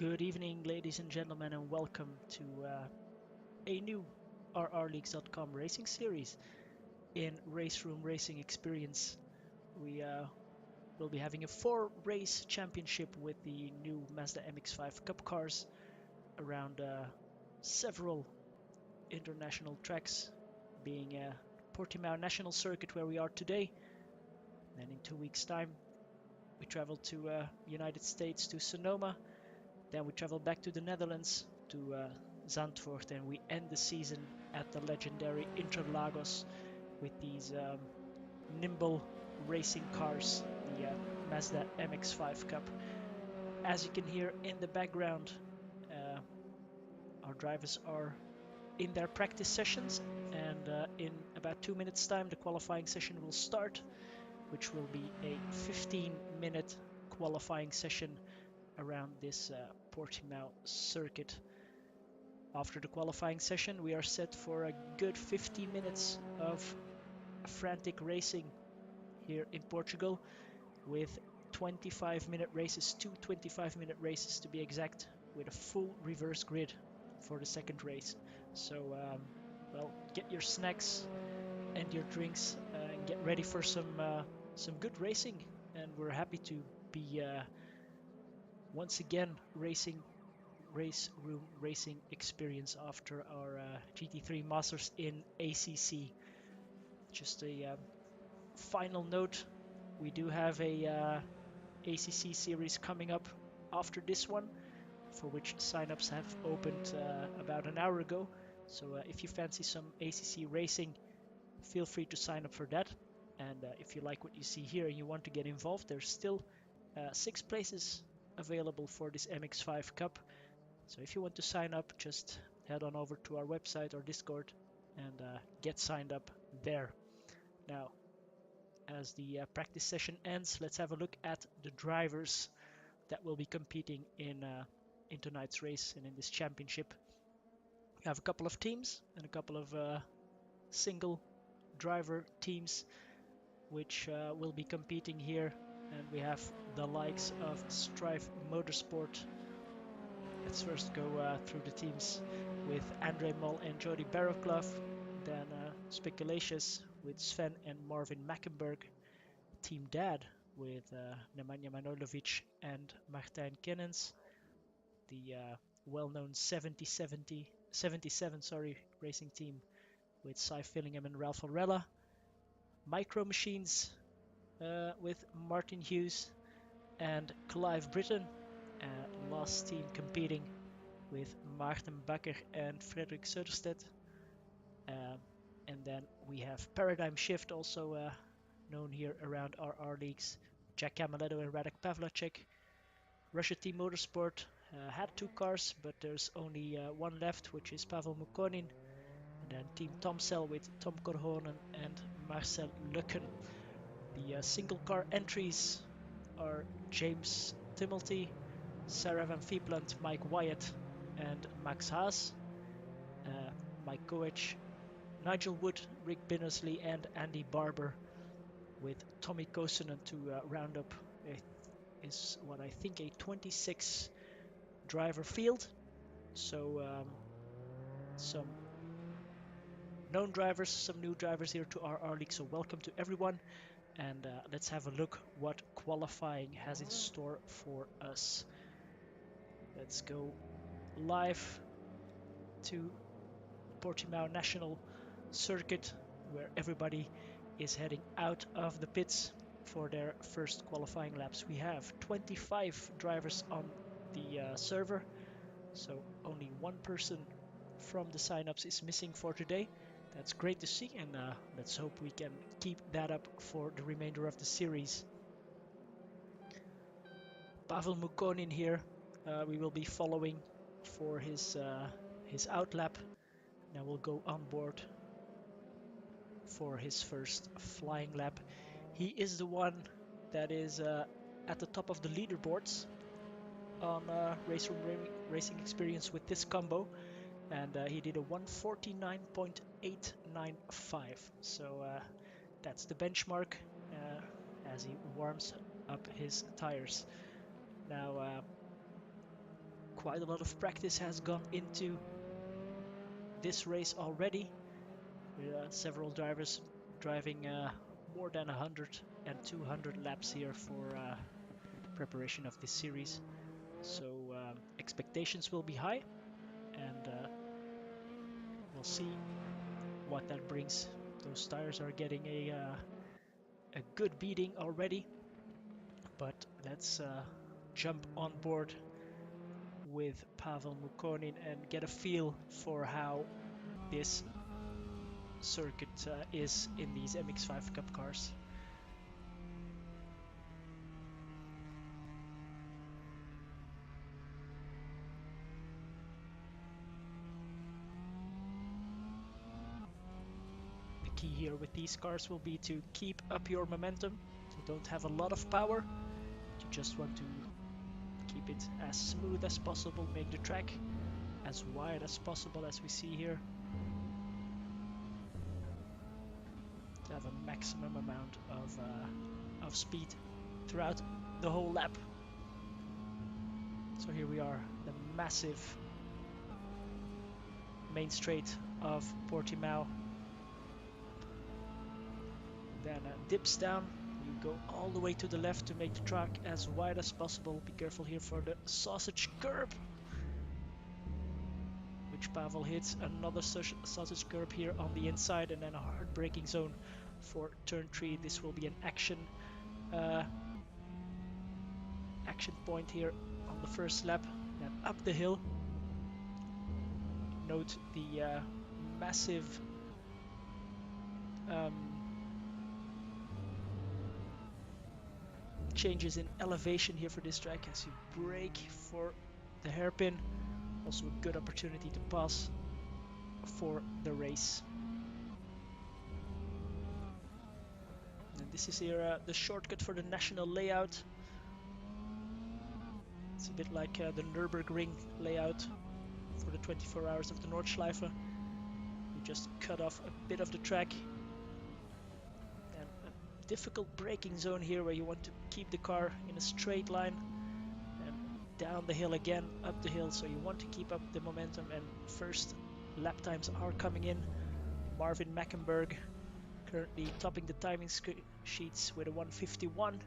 Good evening, ladies and gentlemen, and welcome to a new rrleagues.com racing series in Raceroom Racing Experience. We will be having a 4-race championship with the new Mazda MX-5 Cup cars around several international tracks, being Portimao National Circuit where we are today. Then in 2 weeks' time, we travel to United States to Sonoma. Then we travel back to the Netherlands, to Zandvoort, and we end the season at the legendary Interlagos with these nimble racing cars, the Mazda MX-5 Cup. As you can hear in the background, our drivers are in their practice sessions, and in about 2 minutes' time the qualifying session will start, which will be a 15-minute qualifying session around this Portimao circuit. After the qualifying session, we are set for a good 50 minutes of frantic racing here in Portugal, with 25-minute races, 25-minute races to be exact, with a full reverse grid for the second race. So, well, get your snacks and your drinks and get ready for some good racing. And we're happy to be once again Raceroom Racing Experience after our GT3 Masters in ACC. Just a final note, we do have a ACC series coming up after this one, for which signups have opened about an hour ago. So if you fancy some ACC racing, feel free to sign up for that. And if you like what you see here and you want to get involved, there's still 6 places available for this MX5 Cup. So if you want to sign up, just head on over to our website or Discord and get signed up there. Now, as the practice session ends, let's have a look at the drivers that will be competing in tonight's race and in this championship. We have a couple of teams and a couple of single driver teams which will be competing here, and we have the likes of Strive Motorsport. Let's first go through the teams with Andre Moll and Jody Barrowclough, then Speculacious with Sven and Marvin Mackenberg, Team Dad with Nemanja Manojlovic and Martijn Kennens, the well-known 77 racing team with Cy Fillingham and Ralph Orella, Micro Machines with Martin Hughes and Clive Britton, last team competing with Maarten Bakker and Frederik Söderstedt. And then we have Paradigm Shift, also known here around RR Leagues, Jack Camaletto and Radek Pavlacek. Russia Team Motorsport had 2 cars, but there's only one left, which is Pavel Mukonin. And then Team Tomcell with Tom Korhonen and Marcel Lukken. The single car entries are James Timmelty, Sarah Van Vliet, Mike Wyatt and Max Haas, Mike Koech, Nigel Wood, Rick Binnersley and Andy Barber, with Tommy Kosonen to round up is what I think a 26 driver field. So some known drivers, some new drivers here to RR League, so welcome to everyone. And let's have a look what qualifying has in store for us. Let's go live to Portimao National Circuit, where everybody is heading out of the pits for their first qualifying laps. We have 25 drivers on the server, so only one person from the signups is missing for today. That's great to see, and let's hope we can keep that up for the remainder of the series. Pavel Mukonin here, we will be following for his outlap. Now we'll go on board for his first flying lap. He is the one that is at the top of the leaderboards on Raceroom Racing Experience with this combo. And he did a 149.895, so that's the benchmark as he warms up his tires. Now, Quite a lot of practice has gone into this race already. Several drivers driving more than 100 and 200 laps here for preparation of this series. So expectations will be high, and we'll see what that brings. Those tires are getting a good beating already, but let's jump on board with Pavel Mukonin and get a feel for how this circuit is in these MX5 Cup cars. The key here with these cars will be to keep up your momentum. You don't have a lot of power. You just want to keep it as smooth as possible, make the track as wide as possible, as we see here, to have a maximum amount of speed throughout the whole lap. So here we are, the massive main straight of Portimao. Then dips down. You go all the way to the left to make the track as wide as possible. Be careful here for the sausage curb, which Pavel hits. Another sausage curb here on the inside, and then a hard braking zone for turn 3. This will be an action point here on the first lap. Then up the hill. Note the massive changes in elevation here for this track as you brake for the hairpin. Also a good opportunity to pass for the race. And this is here the shortcut for the national layout. It's a bit like the Nürburgring layout for the 24 hours of the Nordschleife. You just cut off a bit of the track. And a difficult braking zone here where you want to keep the car in a straight line. And down the hill again, up the hill, so you want to keep up the momentum. And first lap times are coming in. Marvin Mackenberg currently topping the timing sheets with a 1:51.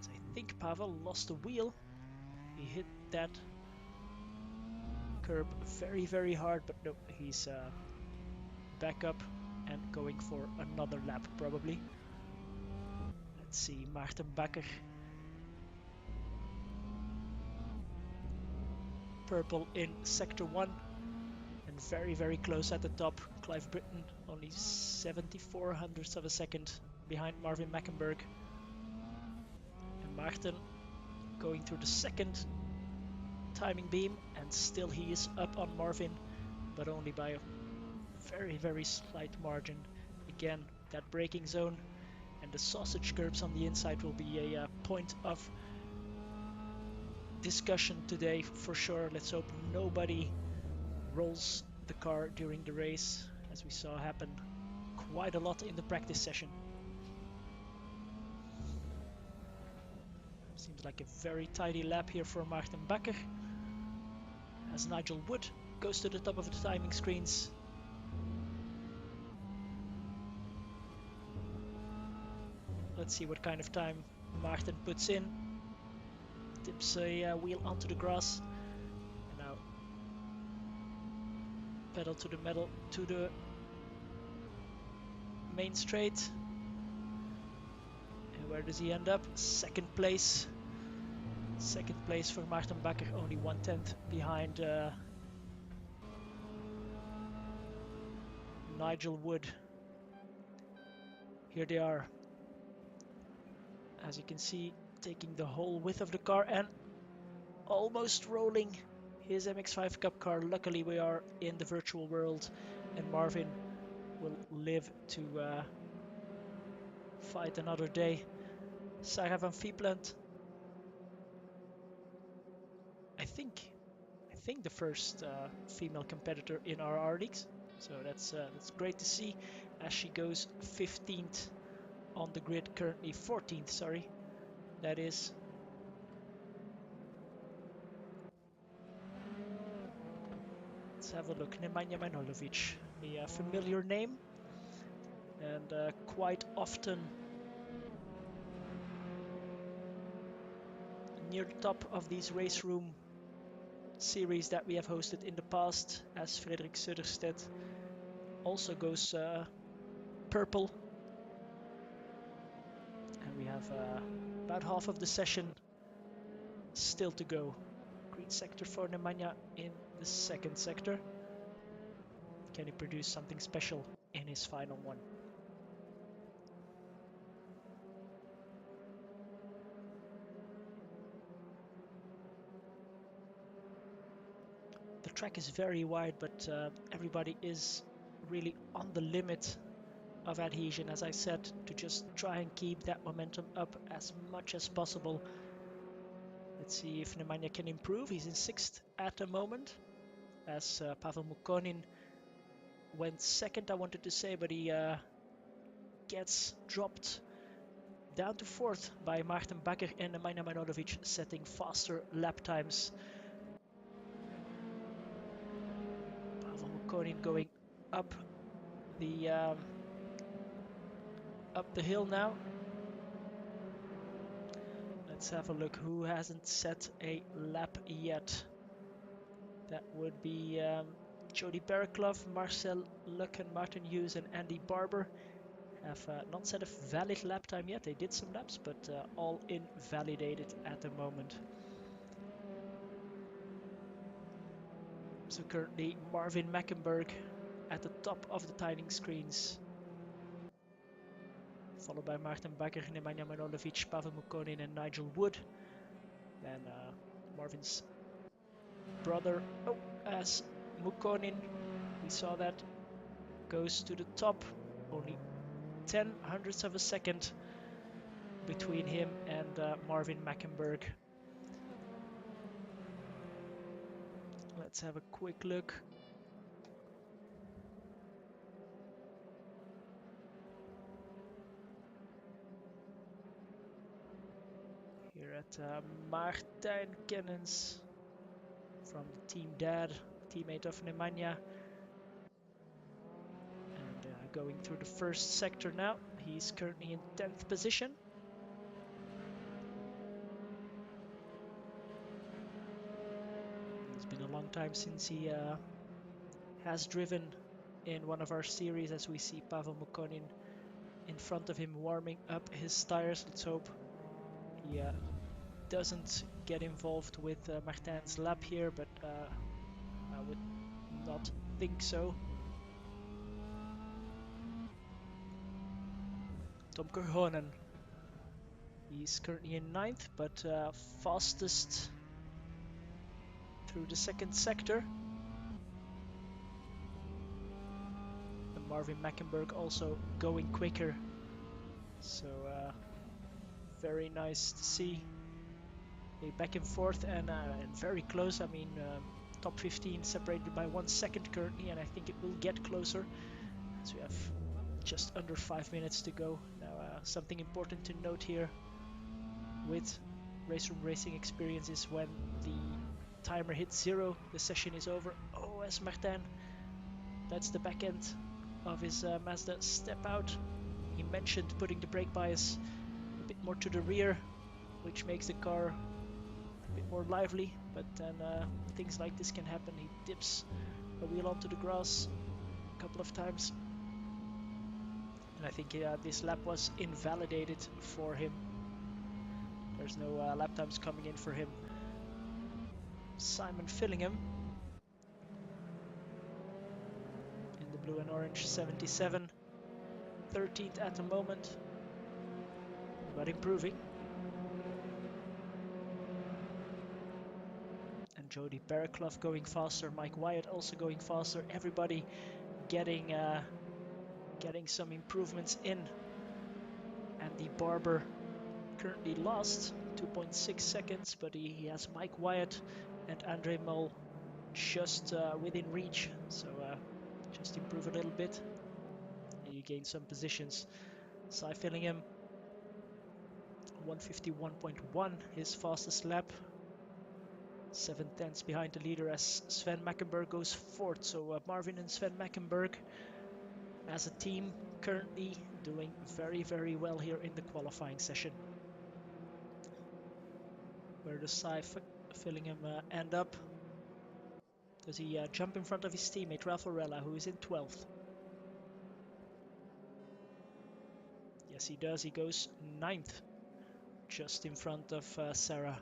So I think Pavel lost the wheel. He hit that curb very, very hard, but no, he's back up and going for another lap probably. Let's see, Maarten Bakker. Purple in sector 1 and very, very close at the top. Clive Britton only 74 hundredths of a second behind Marvin Mackenberg. And Maarten going through the second timing beam, and still he is up on Marvin, but only by a very, very slight margin. Again, that braking zone and the sausage curbs on the inside will be a point of discussion today for sure. Let's hope nobody rolls the car during the race, as we saw happen quite a lot in the practice session. Seems like a very tidy lap here for Maarten Bakker, as Nigel Wood goes to the top of the timing screens. Let's see what kind of time Maarten puts in. Tips a wheel onto the grass. And now pedal to the metal to the main straight. And where does he end up? Second place. Second place for Maarten Bakker, only 1/10 behind Nigel Wood. Here they are, as you can see, taking the whole width of the car and almost rolling his MX-5 Cup car. Luckily we are in the virtual world, and Marvin will live to fight another day. Sarah van Vliepland, I think the first female competitor in our R leagues, so that's great to see, as she goes 15th on the grid, currently 14th, sorry, that is. Let's have a look. Nemanja Manojlovic, a familiar name, and quite often near the top of these race room series that we have hosted in the past, as Frederik Söderstedt also goes purple. And we have about half of the session still to go. Green sector for Nemanja in the second sector. Can he produce something special in his final one? The track is very wide, but everybody is really on the limit of adhesion, as I said, to just try and keep that momentum up as much as possible. Let's see if Nemanja can improve. He's in 6th at the moment, as Pavel Mukonin went 2nd, I wanted to say, but he gets dropped down to 4th by Maarten Bakker and Nemanja Manojlovic, setting faster lap times. Pavel Mukonin going up the hill now. Let's have a look who hasn't set a lap yet. That would be Jody Bereklov, Marcel Lucken, Martin Hughes and Andy Barber. Have not set a valid lap time yet. They did some laps, but all invalidated at the moment. So currently Marvin Mackenberg at the top of the timing screens, followed by Maarten Bakker, Nemanja Manojlovic, Pavel Mukonin and Nigel Wood. Then Marvin's brother, as Mukonin, we saw that, goes to the top. Only 10 hundredths of a second between him and Marvin Mackenberg. Let's have a quick look. Here at Martijn Kennens from the team dad, teammate of Nemanja. And going through the first sector now. He's currently in 10th position. It's been a long time since he has driven in one of our series, as we see Pavel Mukonin in front of him warming up his tires. Let's hope he doesn't get involved with Martijn's lap here, but I would not think so. Tom Korhonen, he's currently in 9th, but fastest through the second sector. And Marvin Mackenberg also going quicker, so very nice to see. Back and forth and very close. I mean, top 15 separated by 1 second currently, and I think it will get closer as we have just under 5 minutes to go. Now, something important to note here with Raceroom Racing Experience is when the timer hits 0, the session is over. Oh, as Martijn, that's the back end of his Mazda, step out. He mentioned putting the brake bias a bit more to the rear, which makes the car a bit more lively, but then things like this can happen. He dips a wheel onto the grass a couple of times, and I think this lap was invalidated for him. There's no lap times coming in for him. Simon Fillingham in the blue and orange 77, 13th at the moment, but improving. Jody Bereklov going faster, Mike Wyatt also going faster, everybody getting some improvements in. Andy Barber currently last, 2.6 seconds, but he has Mike Wyatt and Andre Mol just within reach, so just improve a little bit and you gain some positions. Cy Fillingham 151.1, his fastest lap. 7/10 behind the leader as Sven Mackenberg goes fourth. So Marvin and Sven Mackenberg as a team currently doing very, very well here in the qualifying session. Where does Cy Fillingham end up? Does he jump in front of his teammate Ralph Varela, who is in 12th? Yes, he does. He goes 9th, just in front of Sarah.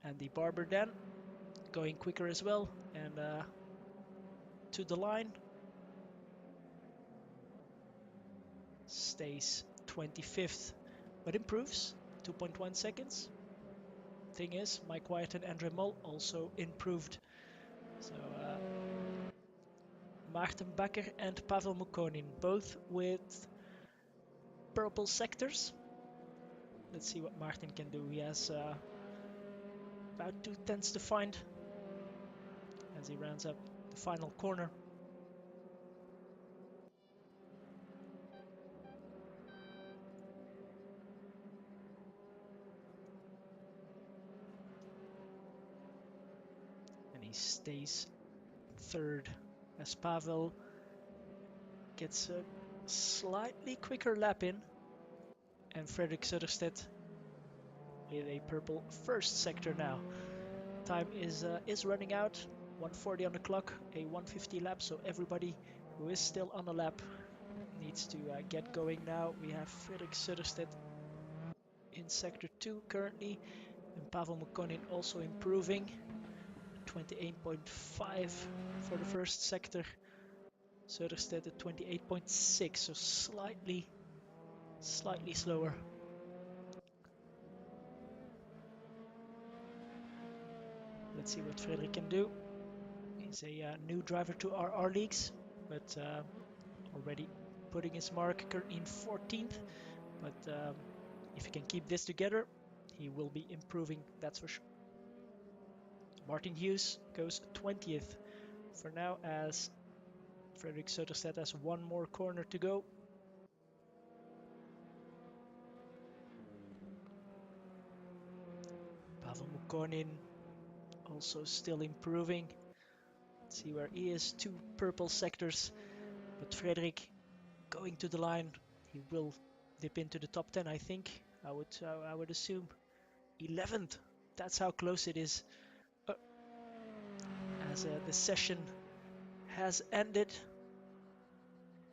Andy Barber then going quicker as well, and to the line. Stays 25th, but improves 2.1 seconds. Thing is, Mike Wyatt and Andre Mol also improved. So Maarten Bakker and Pavel Mukonin, both with purple sectors. Let's see what Maarten can do. He has about 2/10 to find as he rounds up the final corner. And he stays third as Pavel gets a slightly quicker lap in. And Frederik Söderstedt with a purple first sector now. Time is running out. 1:40 on the clock, a 1:50 lap. So everybody who is still on the lap needs to get going now. We have Frederik Söderstedt in sector 2 currently, and Pavel Mukonin also improving. 28.5 for the first sector. Söderstedt at 28.6, so slightly slower. Let's see what Frederik can do. He's a new driver to RR leagues, but already putting his mark, currently in 14th. But if he can keep this together, he will be improving, that's for sure. Martin Hughes goes 20th for now as Frederik Söderstedt has one more corner to go. Pavel Mukonin also still improving. Let's see where he is, 2 purple sectors. But Frederik going to the line, he will dip into the top 10, I think. I would assume 11th. That's how close it is. As the session has ended.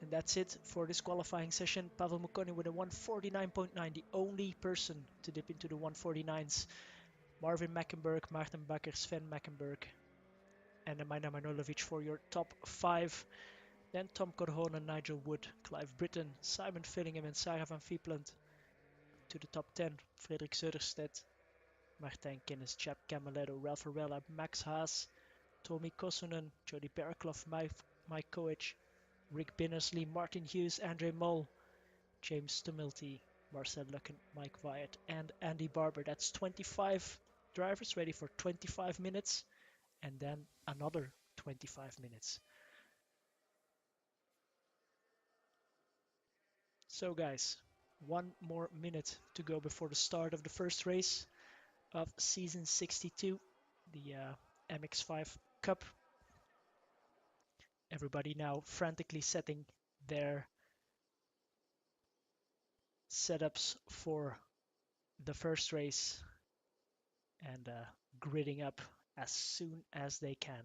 And that's it for this qualifying session. Pavel Mukonin with a 1:49.9, the only person to dip into the 1:49s. Marvin Mackenberg, Maarten Bakker, Sven Mackenberg, and Amina Manojlovic for your top 5. Then Tom Korhonen, Nigel Wood, Clive Britton, Simon Fillingham and Sarah van Vliepland to the top 10. Frederik Söderstedt, Martijn Kinnes, Chap Camaletto, Ralph Varela, Max Haas, Tommy Kosunen, Jody Bearclough, Mike Koech, Rick Binnersley, Martin Hughes, Andre Mol, James Stumilty, Marcel Lucken, Mike Wyatt, and Andy Barber. That's 25 drivers ready for 25 minutes, and then another 25 minutes. So guys, 1 more minute to go before the start of the first race of season 62, the MX5 Cup. Everybody now frantically setting their setups for the first race and gridding up as soon as they can.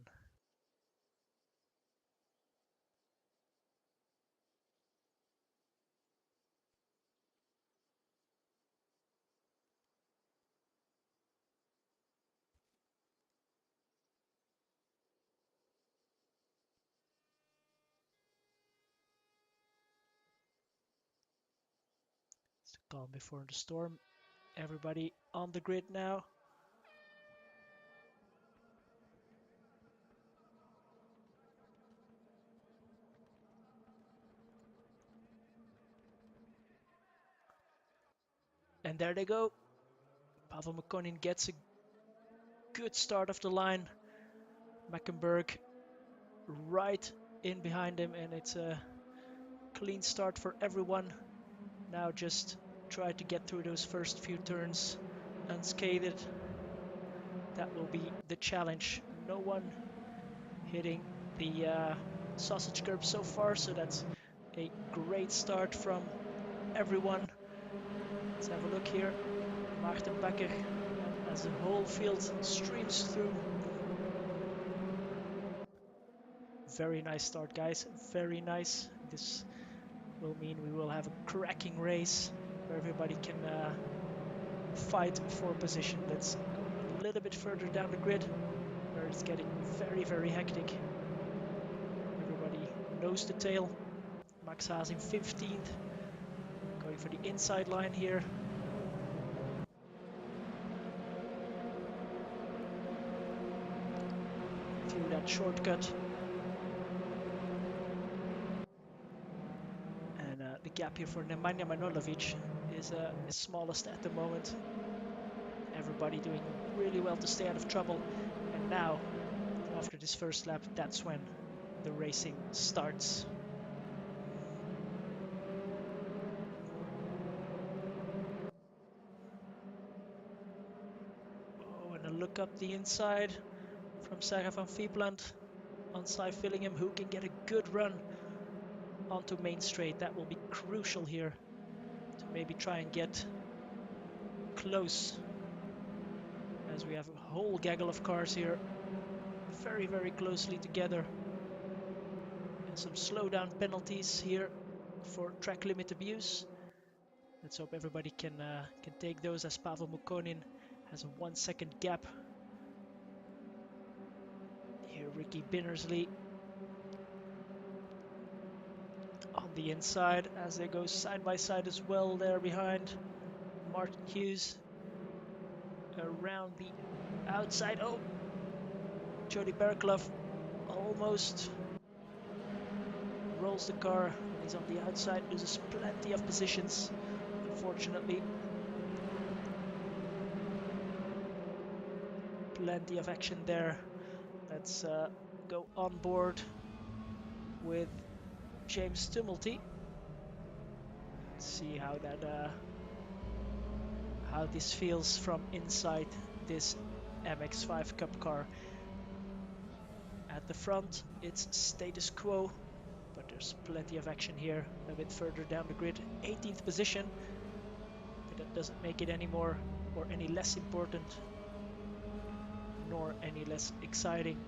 It's the calm before the storm. Everybody on the grid now. And there they go. Pavel Mukonin gets a good start of the line. Mackenberg right in behind him, and it's a clean start for everyone. Now just try to get through those first few turns unscathed. That will be the challenge. No one hitting the sausage curb so far, so that's a great start from everyone. Let's have a look here. Maarten Becker, as the whole field streams through. Very nice start, guys. Very nice. This will mean we will have a cracking race where everybody can fight for position. Let's go a little bit further down the grid where it's getting very, very hectic. Everybody knows the tail. Max Haas in 15th. Going for the inside line here. Through that shortcut. And the gap here for Nemanja Manojlovic is smallest at the moment. Everybody doing really well to stay out of trouble. And now, after this first lap, that's when the racing starts. Oh, and a look up the inside from Sarah van Vliepland on Cy Fillingham, who can get a good run onto Main Straight. That will be crucial here to maybe try and get close, as we have a whole gaggle of cars here very, very closely together. And some slowdown penalties here for track limit abuse. Let's hope everybody can take those, as Pavel Mukonin has a 1 second gap. Here Ricky Binnersley on the inside as they go side by side as well there behind. Martin Hughes around the outside. Oh, Jody Bergloff almost rolls the car and he's on the outside, loses plenty of positions, unfortunately. Plenty of action there. Let's go on board with James Tumulty. Let's see how that how this feels from inside this MX5 Cup car. At the front, it's status quo, but there's plenty of action here. A bit further down the grid, 18th position, but that doesn't make it any more or any less important, nor any less exciting.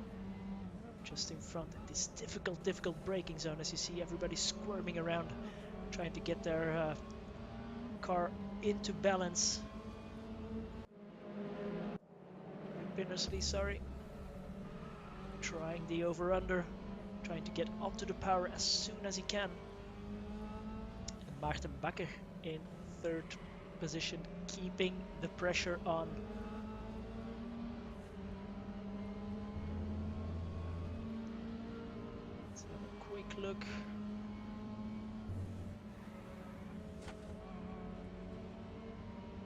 Just in front, this difficult braking zone, as you see everybody squirming around, trying to get their car into balance. Binnersley, sorry. Trying the over-under, trying to get onto the power as soon as he can. And Maarten Becker in 3rd position, keeping the pressure on. Let's have a quick look.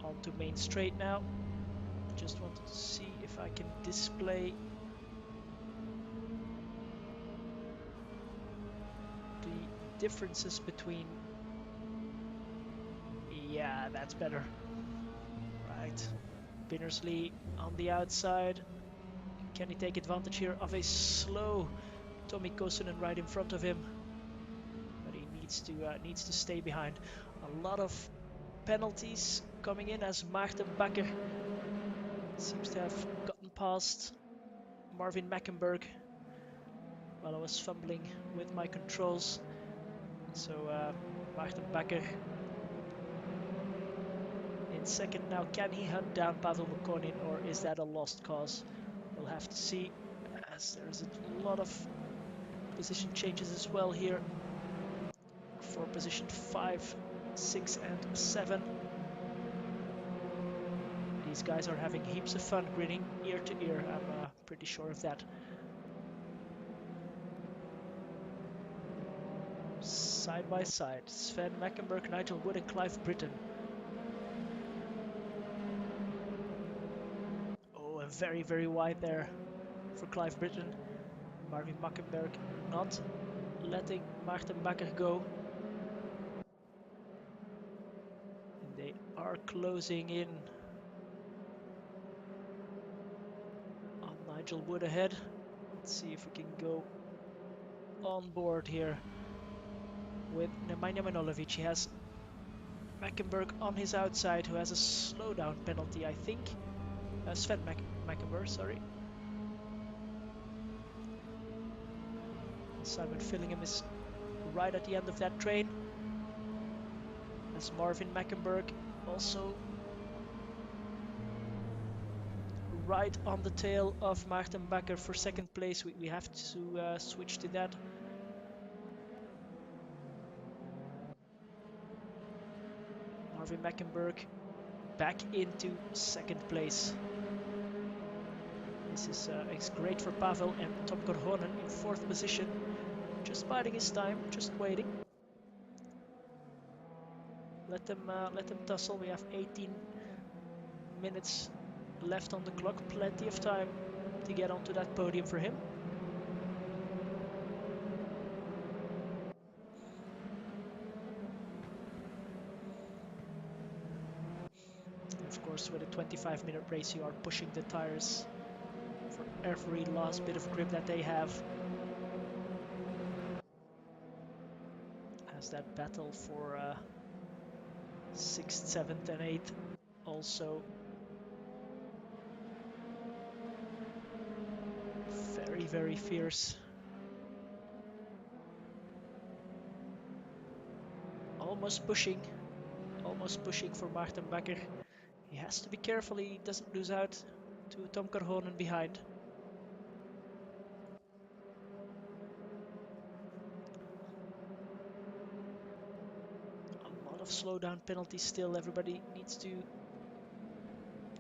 Onto Main Straight now. Just wanted to see if I can display the differences between. Yeah, that's better. Right. Binnersley on the outside. Can he take advantage here of a slow Tommy Kosunen right in front of him? But he needs to stay behind. A lot of penalties coming in as Maarten Becker seems to have gotten past Marvin Mackenberg while I was fumbling with my controls. So Maarten Becker in 2nd now. Can he hunt down Pavel Mukonin, or is that a lost cause? We'll have to see, as there's a lot of position changes as well here for position 5, 6 and 7. These guys are having heaps of fun grinning ear to ear, I'm pretty sure of that. Side by side, Sven Mackenberg, Nigel Wood and Clive Britton. Oh, and very, very wide there for Clive Britton. Marvin Mackenberg not letting Maarten Becker go. And they are closing in Nigel Wood ahead. Let's see if we can go on board here with Nemanja Manojlovic. He has Mackenberg on his outside, who has a slowdown penalty, I think. Sven Mackenberg, sorry. Simon Fillingham is right at the end of that train. As Marvin Mackenberg also right on the tail of Maarten Bakker for second place. We have to switch to that. Marvin Mackenberg back into second place. This is great for Pavel, and Tom Korhonen in fourth position. Just biding his time, just waiting. Let them tussle. We have 18 minutes left on the clock. Plenty of time to get onto that podium for him. Of course, with a 25-minute race, you are pushing the tires for every last bit of grip that they have. As that battle for 6th, 7th and 8th also very, very fierce. Almost pushing for Maarten Bakker. He has to be careful he doesn't lose out to Tom Korhonen behind. A lot of slowdown penalties still. Everybody needs to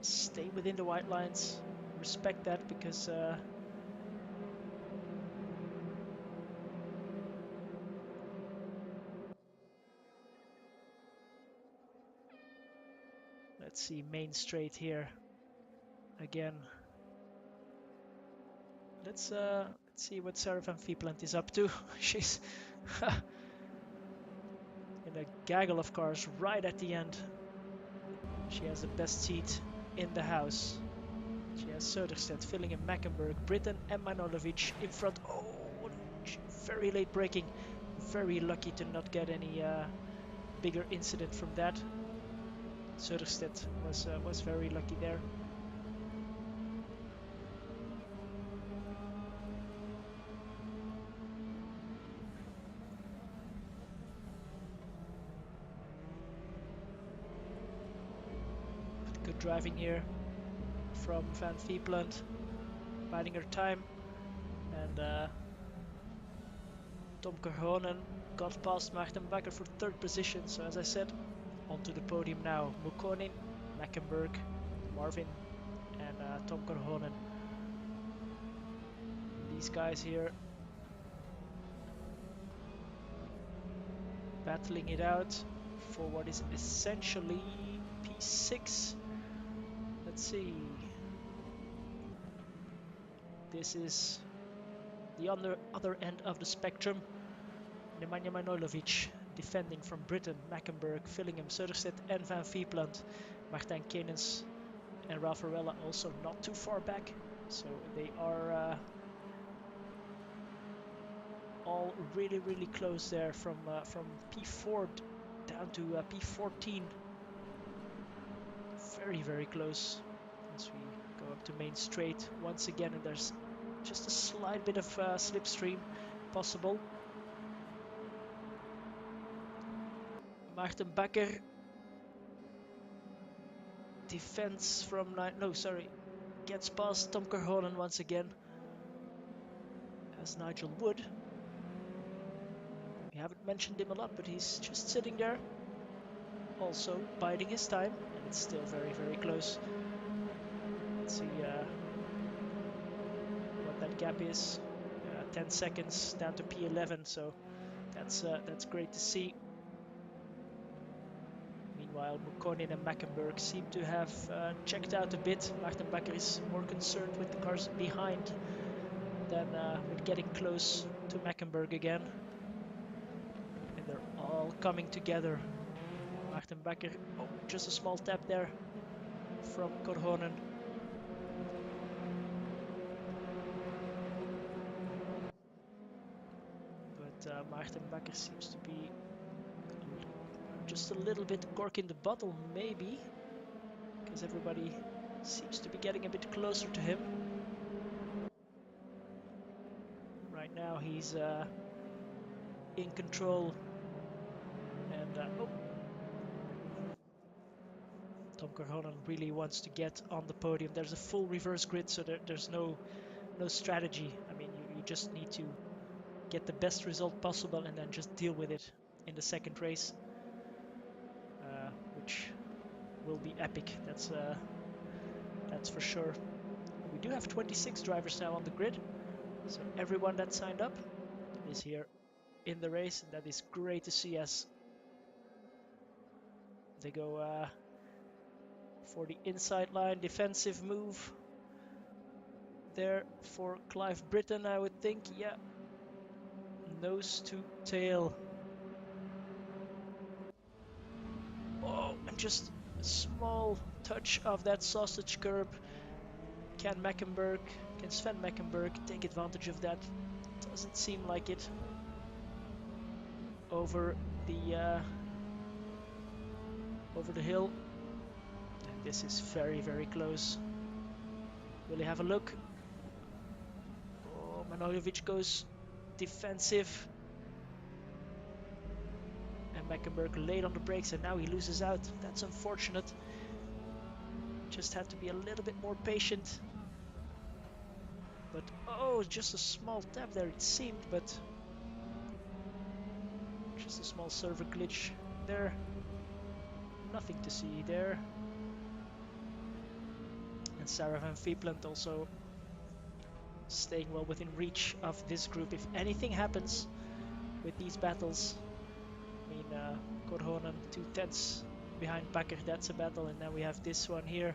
stay within the white lines. Respect that, because let's see, main straight here again. Let's see what Sarah van Vliepland is up to. She's in a gaggle of cars right at the end. She has the best seat in the house. She has Söderstedt, Fillingham, Mackenberg, Britten and Manojlovic in front. Oh, very late braking. Very lucky to not get any bigger incident from that. Söderstedt was very lucky there. Good driving here from Van Vliepland, biding her time, and Tom Korhonen got past Maarten Bakker for third position. So as I said, onto the podium now. Mukkonen, Mackenberg, Marvin and Tom Korhonen. These guys here battling it out for what is essentially P6. Let's see. This is the other end of the spectrum. Nemanja Manojlovic defending from Britten, Mackenberg, Fillingham, Söderstedt and Van Vliepland. Martijn Kenens and Ralph Varela also not too far back. So they are all really, really close there from P4 down to P14. Very, very close. As we go up to main straight once again, and there's just a slight bit of slipstream possible. Maarten Bakker defends from gets past Tom Korhonen once again. As Nigel Wood. We haven't mentioned him a lot, but he's just sitting there, also biding his time, and it's still very, very close. Let's see what that gap is. 10 seconds down to P11, so that's great to see. Meanwhile, Mukkonen and Mackenberg seem to have checked out a bit. Maarten Bakker is more concerned with the cars behind than with getting close to Mackenberg again. And they're all coming together. Maarten Bakker, oh, just a small tap there from Korhonen. Maarten Bakker seems to be just a little bit cork in the bottle, maybe, because everybody seems to be getting a bit closer to him. Right now he's in control, and oh, Tom Korhonen really wants to get on the podium. There's a full reverse grid, so there's no strategy. I mean, you just need to get the best result possible and then just deal with it in the second race, which will be epic. That's for sure. We do have 26 drivers now on the grid, so everyone that signed up is here in the race, and that is great to see as they go for the inside line defensive move there for Clive Britton, I would think. Yeah, nose to tail. Oh, and just a small touch of that sausage curb. Can Sven Meckenberg take advantage of that? Doesn't seem like it. Over the hill. And this is very, very close. Will he have a look? Oh, Manojlovic goes defensive. And Meckenberg late on the brakes, and now he loses out. That's unfortunate. Just had to be a little bit more patient. But oh, just a small tap there it seemed, but just a small server glitch there. Nothing to see there. And Sarah van Vliet also staying well within reach of this group. If anything happens with these battles, I mean, Korhonen 2/10 behind Bakker, that's a battle, and then we have this one here.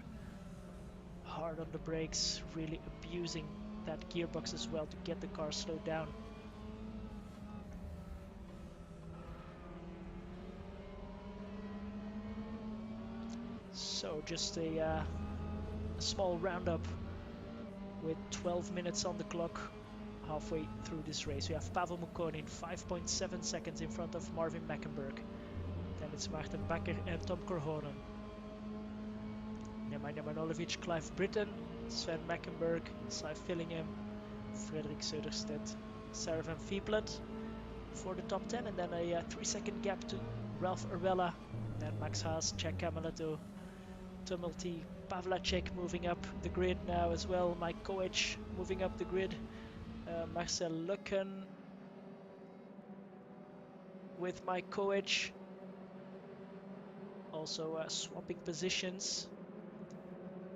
Hard on the brakes, really abusing that gearbox as well to get the car slowed down. So just a small roundup with 12 minutes on the clock halfway through this race. We have Pavel Mukonin 5.7 seconds in front of Marvin Meckenberg. Then it's Maarten Bakker and Tom Korhonen. Nemanja Manojlovic, Clive Britton, Sven Meckenberg, Cy Fillingham, Frederik Söderstedt, Sarah van Vliet for the top 10, and then a 3-second gap to Ralph Arvella, then Max Haas, Jack Camelato, Tumulty, Pavlacek moving up the grid now as well, Mike Koech moving up the grid, Marcel Lucken with Mike Koech, also swapping positions.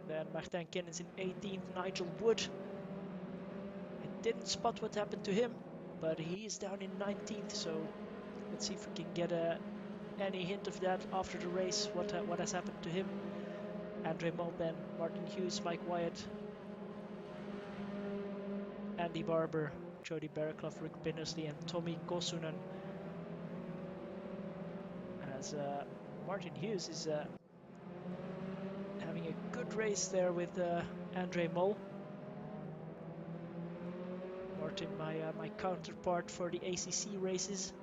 Then Martin Kennens in 18th, Nigel Wood. I didn't spot what happened to him, but he is down in 19th, so let's see if we can get any hint of that after the race, what has happened to him. Andre Mulben, Martin Hughes, Mike Wyatt, Andy Barber, Jody Bearclough, Rick Binnersley, and Tommy Kosunen. As Martin Hughes is having a good race there with Andre Mol. Martin, my counterpart for the ACC races,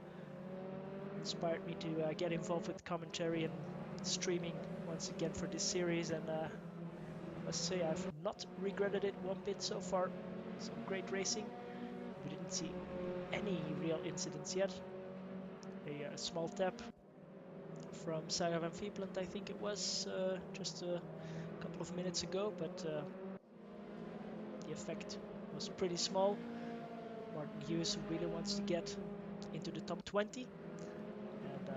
inspired me to get involved with commentary and streaming once again for this series, and I must say I've not regretted it one bit so far. Some great racing. We didn't see any real incidents yet. A small tap from Sarah van Vliet, I think it was, just a couple of minutes ago, but the effect was pretty small. Martin Hughes, who really wants to get into the top 20, and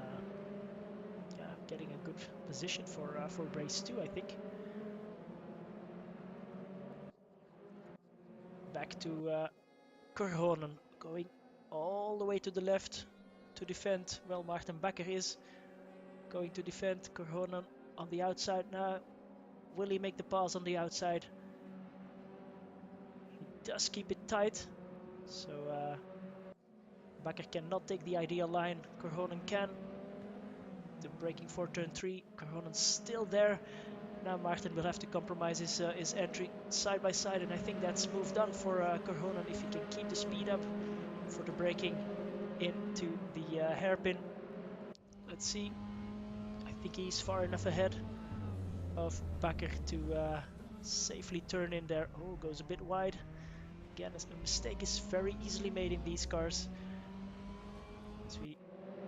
yeah, getting a good position for race 2, I think. Back to Korhonen, going all the way to the left to defend. Well, Maarten Bakker is going to defend. Korhonen on the outside now. Will he make the pass on the outside? He does keep it tight, so Bakker cannot take the ideal line. Korhonen can. The braking for turn 3. Korhonen's still there. Now Maarten will have to compromise his entry side by side, and I think that's moved on for Korhonen if he can keep the speed up for the braking into the hairpin. Let's see. I think he's far enough ahead of Bakker to safely turn in there. Oh, goes a bit wide. Again, a mistake is very easily made in these cars. As we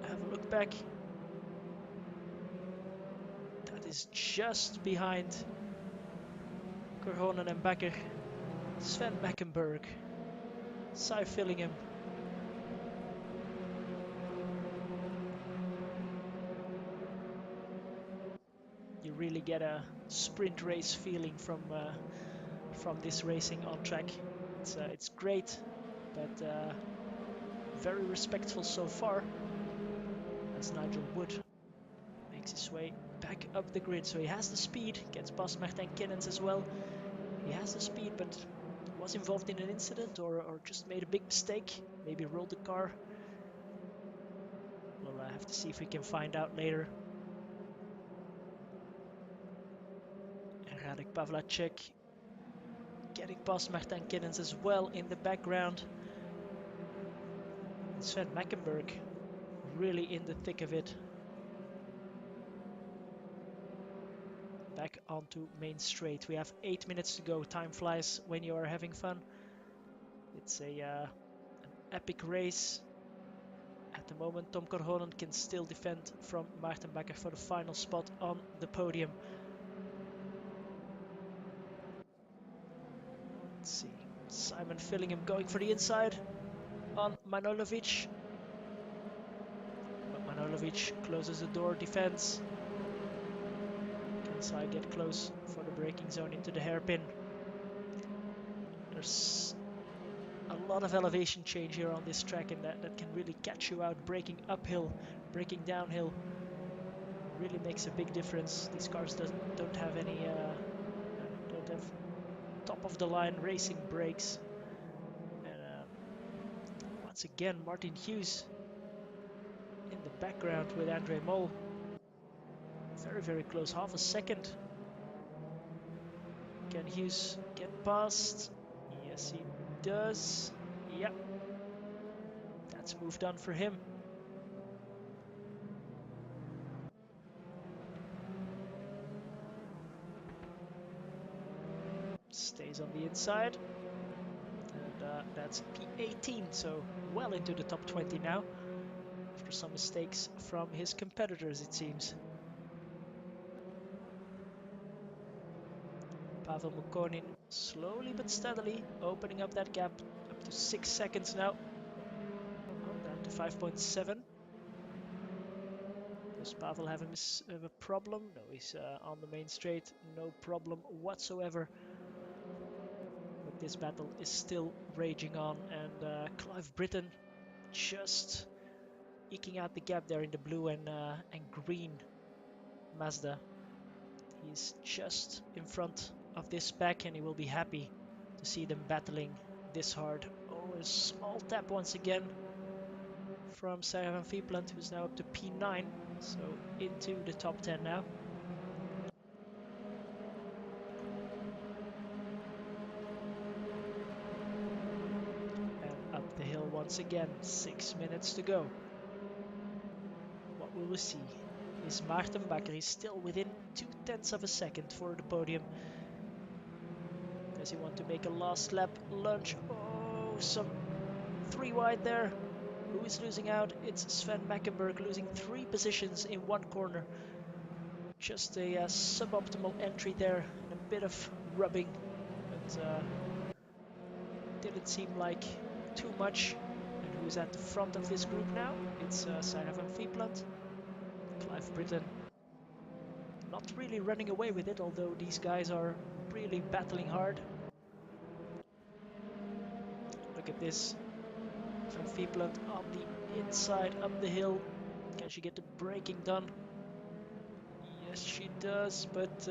have a look back, that is just behind Korhonen and Bakker. Sven Mackenberg, Cy Fillingham. You really get a sprint race feeling from this racing on track. It's great, but very respectful so far. As Nigel Wood makes his way back up the grid, so he has the speed. Gets past Martin Kinnens as well. He has the speed, but was involved in an incident or just made a big mistake. Maybe rolled the car. We'll have to see if we can find out later. And Radek Pavlacek getting past Martin Kinnens as well in the background. And Sven Mackenberg really in the thick of it. Back onto main straight. We have 8 minutes to go. Time flies when you are having fun. It's an epic race. At the moment, Tom Korhonen can still defend from Maarten Bakker for the final spot on the podium. Let's see. Simon Fillingham going for the inside on Manojlovic. But Manojlovic closes the door, defends. Can Sai get close for the braking zone into the hairpin? There's a lot of elevation change here on this track, and that can really catch you out. Braking uphill, braking downhill really makes a big difference. These cars don't have any don't have top of the line racing brakes. And once again, Martin Hughes in the background with Andre Mol. Very close, half a second. Can Hughes get past? Yes, he does. Yep, that's moved on for him. Stays on the inside. And that's P18, so well into the top 20 now. After some mistakes from his competitors, it seems. Pavel Mukonin slowly but steadily opening up that gap up to 6 seconds now. Oh, down to 5.7. Does Pavel have a problem? No, he's on the main straight. No problem whatsoever. But this battle is still raging on, and Clive Britton just eking out the gap there in the blue and green Mazda. He's just in front of this pack, and he will be happy to see them battling this hard. Oh, a small tap once again from Sarah van Vliepland, who's now up to P9, so into the top 10 now. And up the hill once again, 6 minutes to go. What will we see? Is Maarten Bakker. He's still within 0.2 of a second for the podium. Does he want to make a last lap lunge? Oh, some 3 wide there. Who is losing out? It's Sven Mackenberg losing 3 positions in one corner. Just a suboptimal entry there and a bit of rubbing, but didn't seem like too much. And who's at the front of this group now? It's Sarah van Vliepland. Clive Britton not really running away with it, although these guys are really battling hard. Look at this. Van Vliepland on the inside up the hill. Can she get the braking done? Yes, she does, but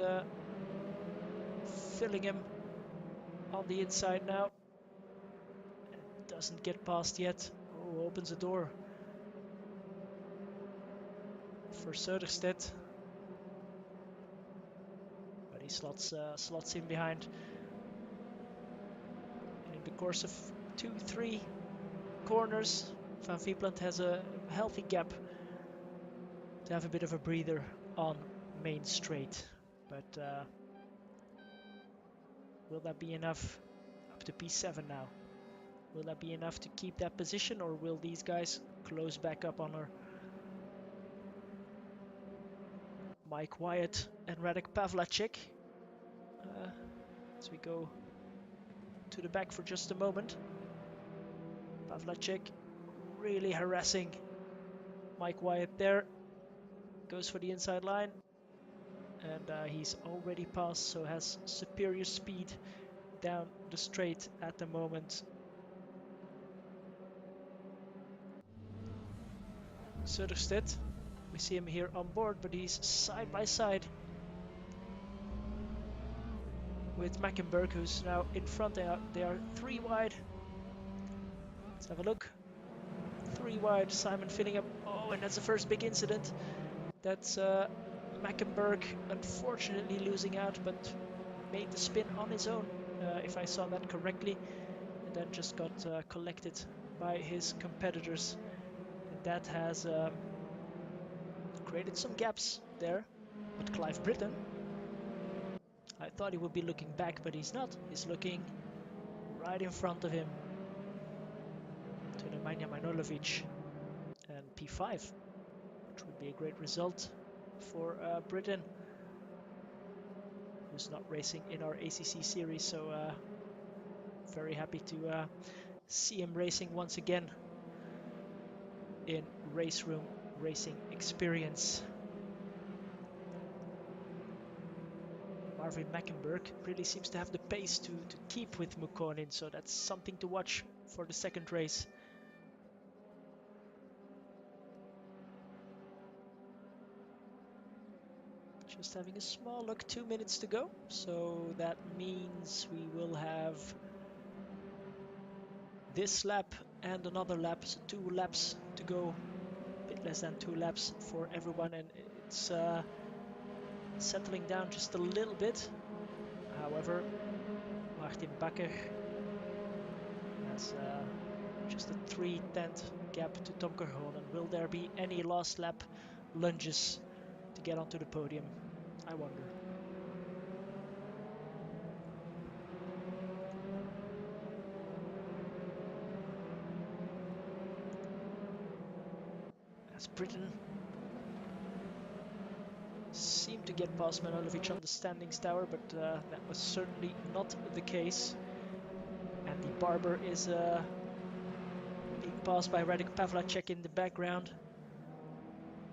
Fillingham on the inside now. Doesn't get past yet. Oh, opens the door for Söderstedt. But he slots in behind. And in the course of 2-3 corners, Van Vliepland has a healthy gap to have a bit of a breather on main straight. But will that be enough? Up to P7 now. Will that be enough to keep that position, or will these guys close back up on her? Mike Wyatt and Radek Pavlacek. As we go to the back for just a moment. Pavlacek really harassing Mike Wyatt there. Goes for the inside line. And he's already passed, so has superior speed down the straight at the moment. Söderstedt, we see him here on board, but he's side by side with Mackenberg, who's now in front. They are 3 wide. Let's have a look. 3 wide, Simon Finningham. Oh, and that's the first big incident. That's Mackenberg unfortunately losing out, but made the spin on his own, if I saw that correctly, and then just got collected by his competitors. And that has created some gaps there. But Clive Britton, I thought he would be looking back, but he's not. He's looking right in front of him to Nemanja Manojlovic and P5, which would be a great result for Britain, who's not racing in our ACC series. So very happy to see him racing once again in Raceroom racing experience. Marvin Mackenberg really seems to have the pace to keep with Mukkonen, so that's something to watch for the second race. Just having a small look, 2 minutes to go, so that means we will have this lap and another lap, so 2 laps to go, a bit less than 2 laps for everyone, and it's settling down just a little bit. However, Martin Bakker has just a 3/10 gap to Tom Kerhonen. Will there be any last lap lunges to get onto the podium? I wonder. As Britain seemed to get past Manojlovic on the standings tower, but that was certainly not the case. Andy Barber is being passed by Radek Pavlacek in the background.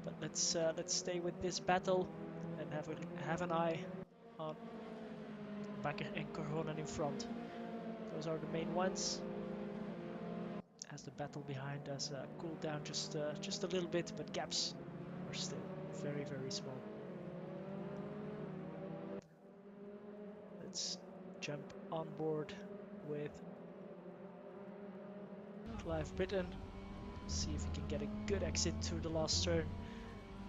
But let's stay with this battle and have an eye on Bakker and Kerhonen in front. Those are the main ones. As the battle behind us cooled down just a little bit, but gaps are still very, very small. Let's jump on board with Clive Britton. See if he can get a good exit through the last turn.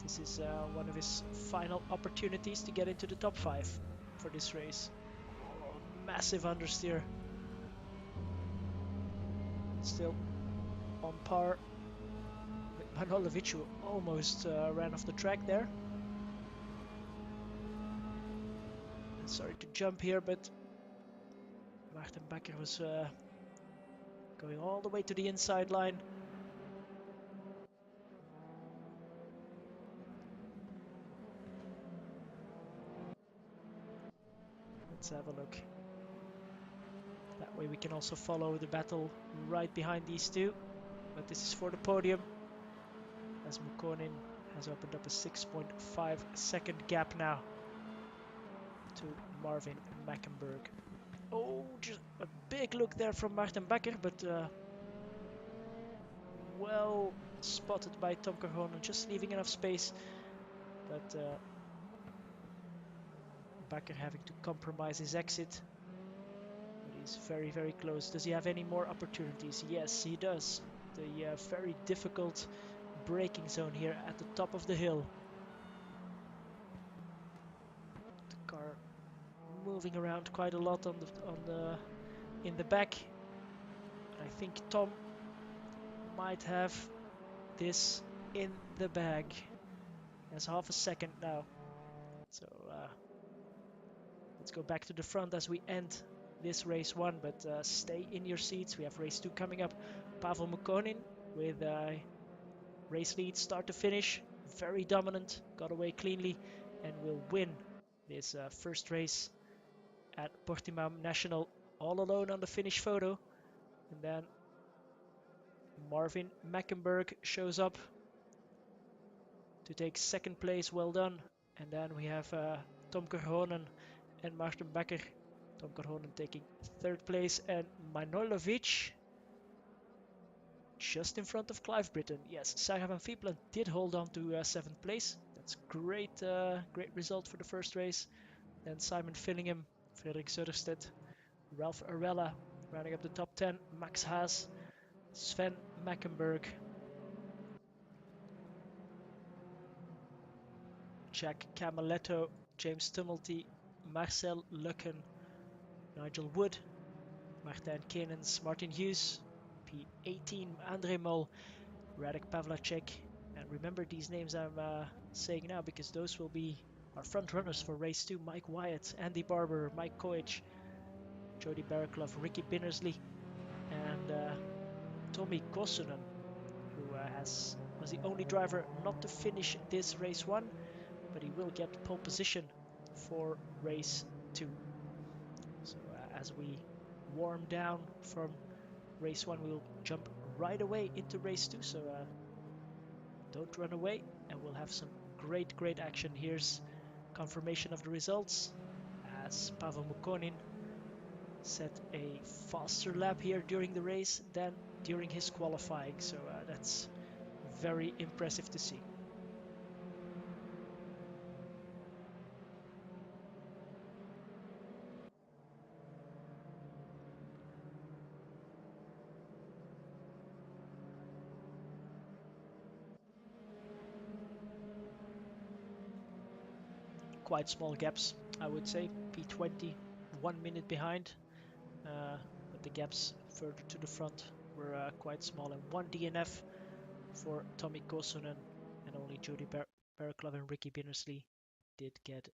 This is one of his final opportunities to get into the top 5 for this race. Oh, massive understeer. Still on par with Manojlovic, who almost ran off the track there. Sorry to jump here, but Martin Bakker was going all the way to the inside line. Let's have a look. That way we can also follow the battle right behind these two. But this is for the podium, as Mukkonen has opened up a 6.5 second gap now to Marvin Mackenberg. Oh, just a big look there from Martin Bakker, but well spotted by Tom Kerhonen, just leaving enough space. But Bakker having to compromise his exit. But he's very, very close. Does he have any more opportunities? Yes, he does. The very difficult braking zone here at the top of the hill. The car moving around quite a lot in the back. I think Tom might have this in the bag. He has half a second now. So let's go back to the front as we end this race 1, but stay in your seats. We have race 2 coming up. Pavel Mukonin with race lead start to finish. Very dominant, got away cleanly, and will win this first race at Portimao National all alone on the finish photo. And then Marvin Mackenberg shows up to take second place. Well done. And then we have Tom Korhonen and Martin Becker. Tom Korhonen taking third place, and Manojlovic just in front of Clive Britton. Yes, Sarah van Viepelen did hold on to 7th place. That's great, great result for the first race. Then Simon Fillingham, Frederik Söderstedt, Ralph Arella rounding up the top 10. Max Haas, Sven Mackenberg, Jack Camaletto, James Tumulty, Marcel Lucken, Nigel Wood, Martijn Kenens, Martin Hughes, P18, André Mol, Radek Pavlacek. And remember these names I'm saying now, because those will be our front runners for race 2. Mike Wyatt, Andy Barber, Mike Koich, Jody Baraklov, Ricky Binnersley, and Tommy Kosunen, who was the only driver not to finish this race 1, but he will get pole position for race 2. So as we warm down from race 1, we'll jump right away into race 2. So don't run away, and we'll have some great action. Here's confirmation of the results as Pavel Mukonin set a faster lap here during the race than during his qualifying. So that's very impressive to see. Quite small gaps, I would say. P20, 1 minute behind, but the gaps further to the front were quite small, and 1 DNF for Tommy Kosunen, and only Jody Baraklov and Ricky Binnersley did get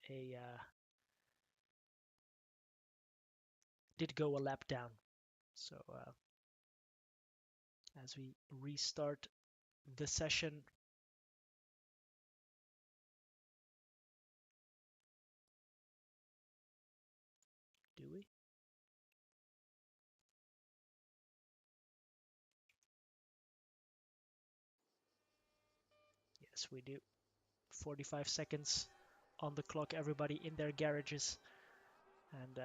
did go a lap down. So as we restart the session, do we? Yes, we do. 45 seconds on the clock, everybody in their garages, and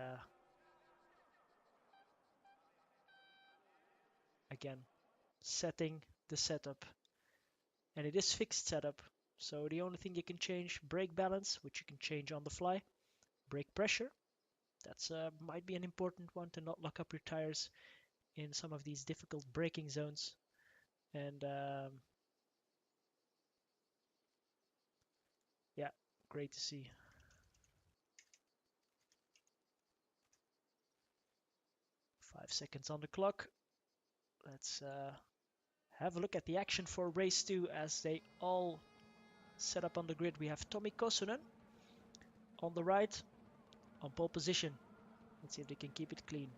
again setting the setup, and it is fixed setup, so the only thing you can change, brake balance, which you can change on the fly, brake pressure, that's might be an important one to not lock up your tires in some of these difficult braking zones, and yeah, great to see. Five seconds on the clock. Let's have a look at the action for race 2 as they all set up on the grid. We have Tommy Kosunen on the right, on pole position. Let's see if they can keep it clean.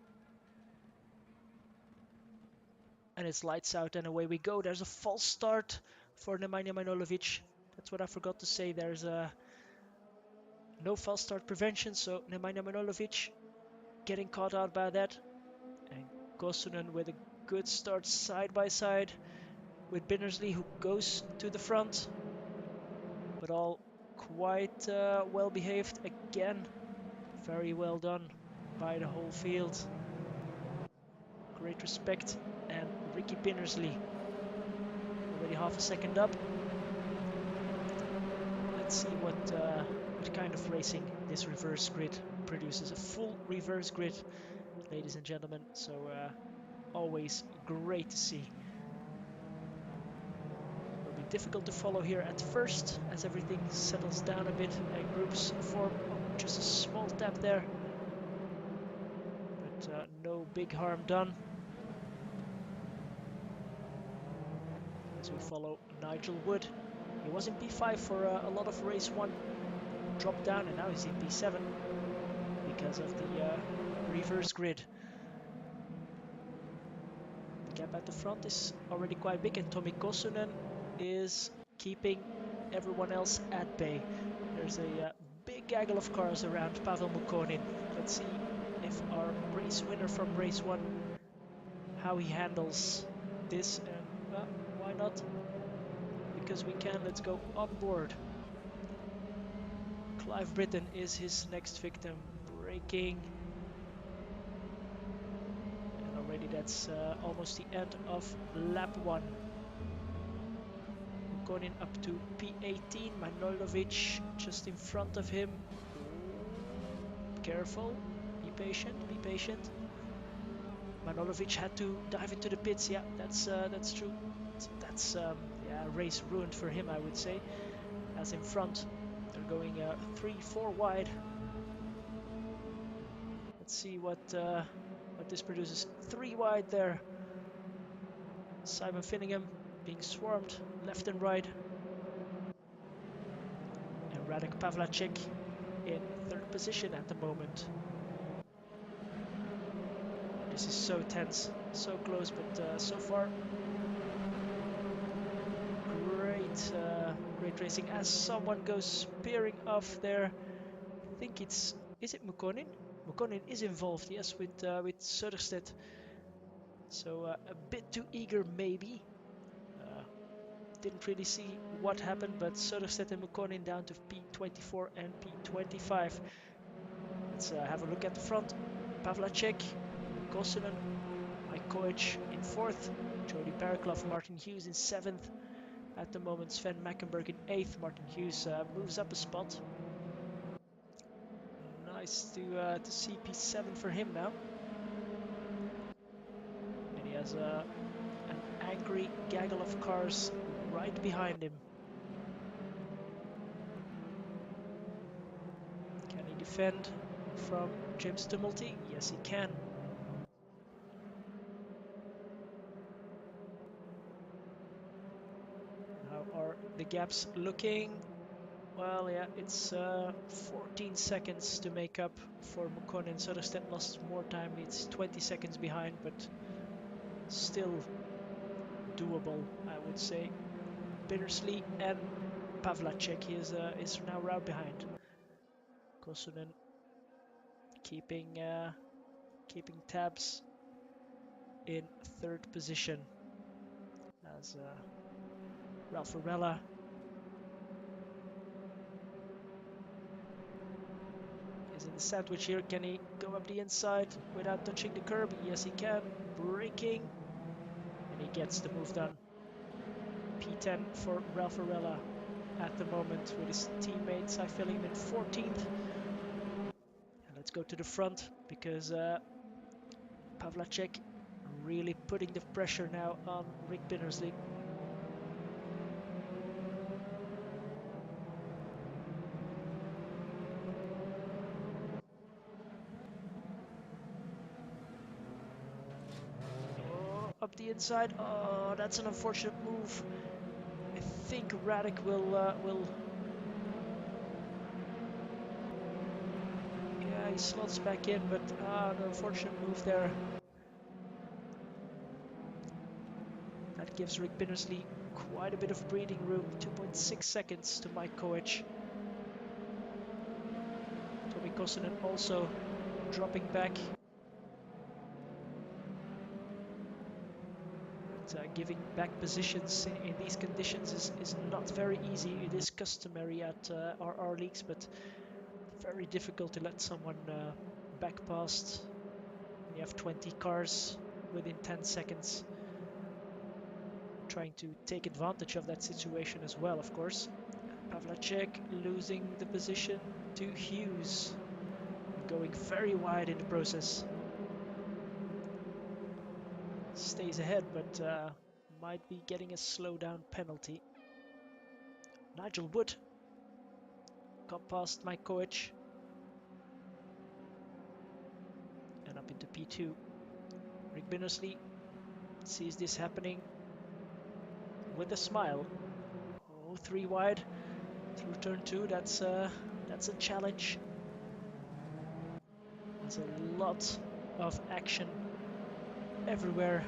And it's lights out, and away we go. There's a false start for Nemanja Manojlovic. That's what I forgot to say. There's no false start prevention, so Nemanja Manojlovic getting caught out by that. And Kosunen with a good start side by side with Binnersley, who goes to the front. But all quite well behaved again. Very well done by the whole field. Great respect. And Ricky Binnersley already half a second up. Let's see what kind of racing this reverse grid produces. A full reverse grid, ladies and gentlemen. So always great to see. It'll be difficult to follow here at first as everything settles down a bit and groups form. Oh, just a small tap there, but no big harm done. as we follow Nigel Wood. He was in P5 for a lot of race 1, dropped down, and now he's in P7 because of the reverse grid. The gap at the front is already quite big, and Tommi Kosunen is keeping everyone else at bay. There's a big gaggle of cars around Pavel Mukkonen. Let's see if our race winner from race 1, how he handles this, and why not? Because we can, let's go on board. Clive Britton is his next victim, braking. And already that's almost the end of lap 1. Mukkonen up to P18, Manojlovic just in front of him. Careful, be patient, be patient. Manojlovic had to dive into the pits. Yeah, that's true. That's yeah, race ruined for him, I would say. As in front, they're going 3-4 wide. Let's see what this produces. 3 wide there. Simon Finningham being swarmed left and right. And Radek Pavlacek in 3rd position at the moment. This is so tense, so close, but so far great racing. As someone goes spearing off there, I think is it Mukkonen? Mukkonen is involved, yes, with Söderstedt. So a bit too eager maybe. Didn't really see what happened, but Söderstedt and Mukkonen down to P24 and P25. Let's have a look at the front. Pavlacek, Kosunen, Mike Koech in 4th, Jody Paraklov, Martin Hughes in 7th. At the moment, Sven Mackenberg in 8th. Martin Hughes moves up a spot. Nice to see P7 for him now. And he has an angry gaggle of cars right behind him. Can he defend from James Tumulty? Yes, he can. How are the gaps looking? Well, yeah, it's 14 seconds to make up for Mukkonen. Söderstedt lost more time. It's 20 seconds behind, but still doable, I would say. Bittersley and Pavlacek is now right behind. Kosunen keeping tabs in 3rd position as Ralph Varela is in the sandwich here. Can he go up the inside without touching the curb? Yes, he can. Braking, and he gets the move done. P10 for Ralph Varela at the moment with his teammate Cy Fillingham in 14th. And let's go to the front because Pavlacek really putting the pressure now on Rick Bittersley. Oh, up the inside. Oh, that's an unfortunate move. I think Radek will. Yeah, he slots back in, but an unfortunate move there. That gives Rick Bittersley quite a bit of breathing room. 2.6 seconds to Mike Koech. Tommi Kosunen also dropping back. But giving back positions in these conditions is not very easy. It is customary at RR leagues, but very difficult to let someone back past. You have 20 cars within 10 seconds. Trying to take advantage of that situation as well, of course. Pavlacek losing the position to Hughes. Going very wide in the process. Stays ahead, but might be getting a slowdown penalty. Nigel Wood got past Mike Koech. And up into P2. Rick Bittersley sees this happening. with a smile. Oh, 3 wide through turn 2. That's a challenge. There's a lot of action everywhere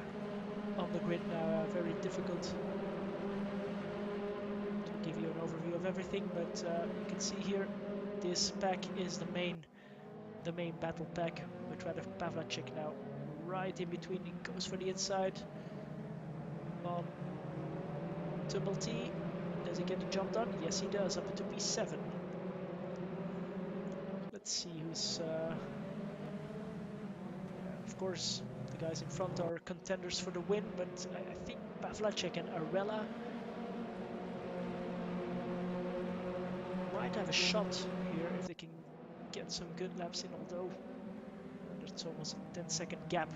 on the grid now. Very difficult to give you an overview of everything, but you can see here this pack is the main battle pack with Radek Pavlacek now right in between. He goes for the inside on Double T. Does he get the job done? Yes, he does, up into P7. Let's see who's... of course, the guys in front are contenders for the win, but I think Pavlacek and Arella might have a shot here if they can get some good laps in, although there's almost a 10-second gap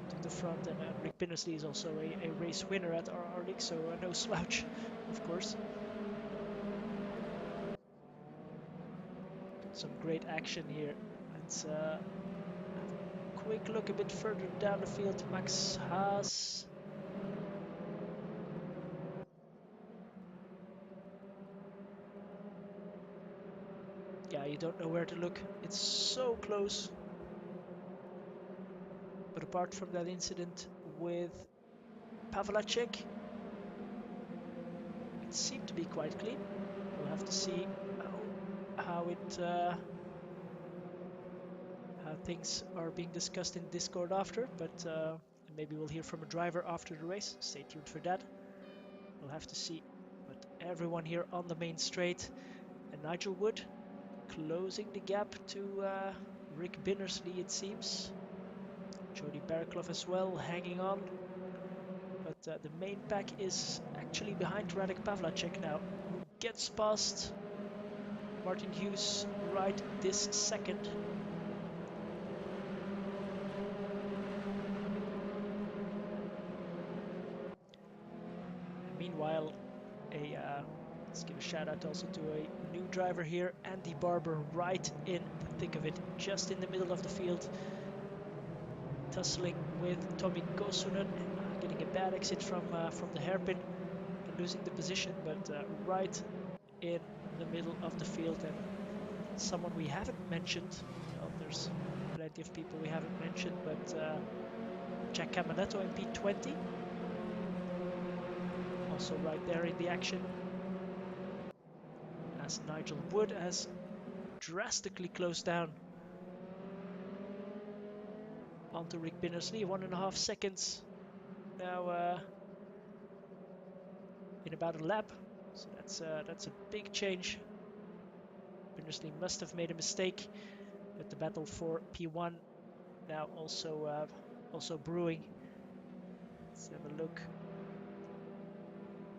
to the front, and Rick Binnersley is also a race winner at RR League, so no slouch, of course. Some great action here. Let's have a quick look a bit further down the field. Max Haas. Yeah, you don't know where to look. It's so close. But apart from that incident with Pavlacek, it seemed to be quite clean. We'll have to see how things are being discussed in Discord after, but maybe we'll hear from a driver after the race. Stay tuned for that. We'll have to see. But everyone here on the main straight, and Nigel Wood closing the gap to Rick Binnersley, it seems. Jody Barraclough as well, hanging on. But the main pack is actually behind Radek Pavlacek now, who gets past Martin Hughes right this second. Meanwhile, let's give a shout out also to a new driver here, Andy Barber, right in the thick of it, just in the middle of the field, tussling with Tommy Kosunen, getting a bad exit from the hairpin and losing the position, but right in the middle of the field. And someone we haven't mentioned, well, there's plenty of people we haven't mentioned, but Jack Caminetto in P20, also right there in the action, as Nigel Wood has drastically closed down onto Rick Binnersley. 1.5 seconds now in about a lap, so that's a big change. Binnersley must have made a mistake, but the battle for P1 now also brewing. Let's have a look.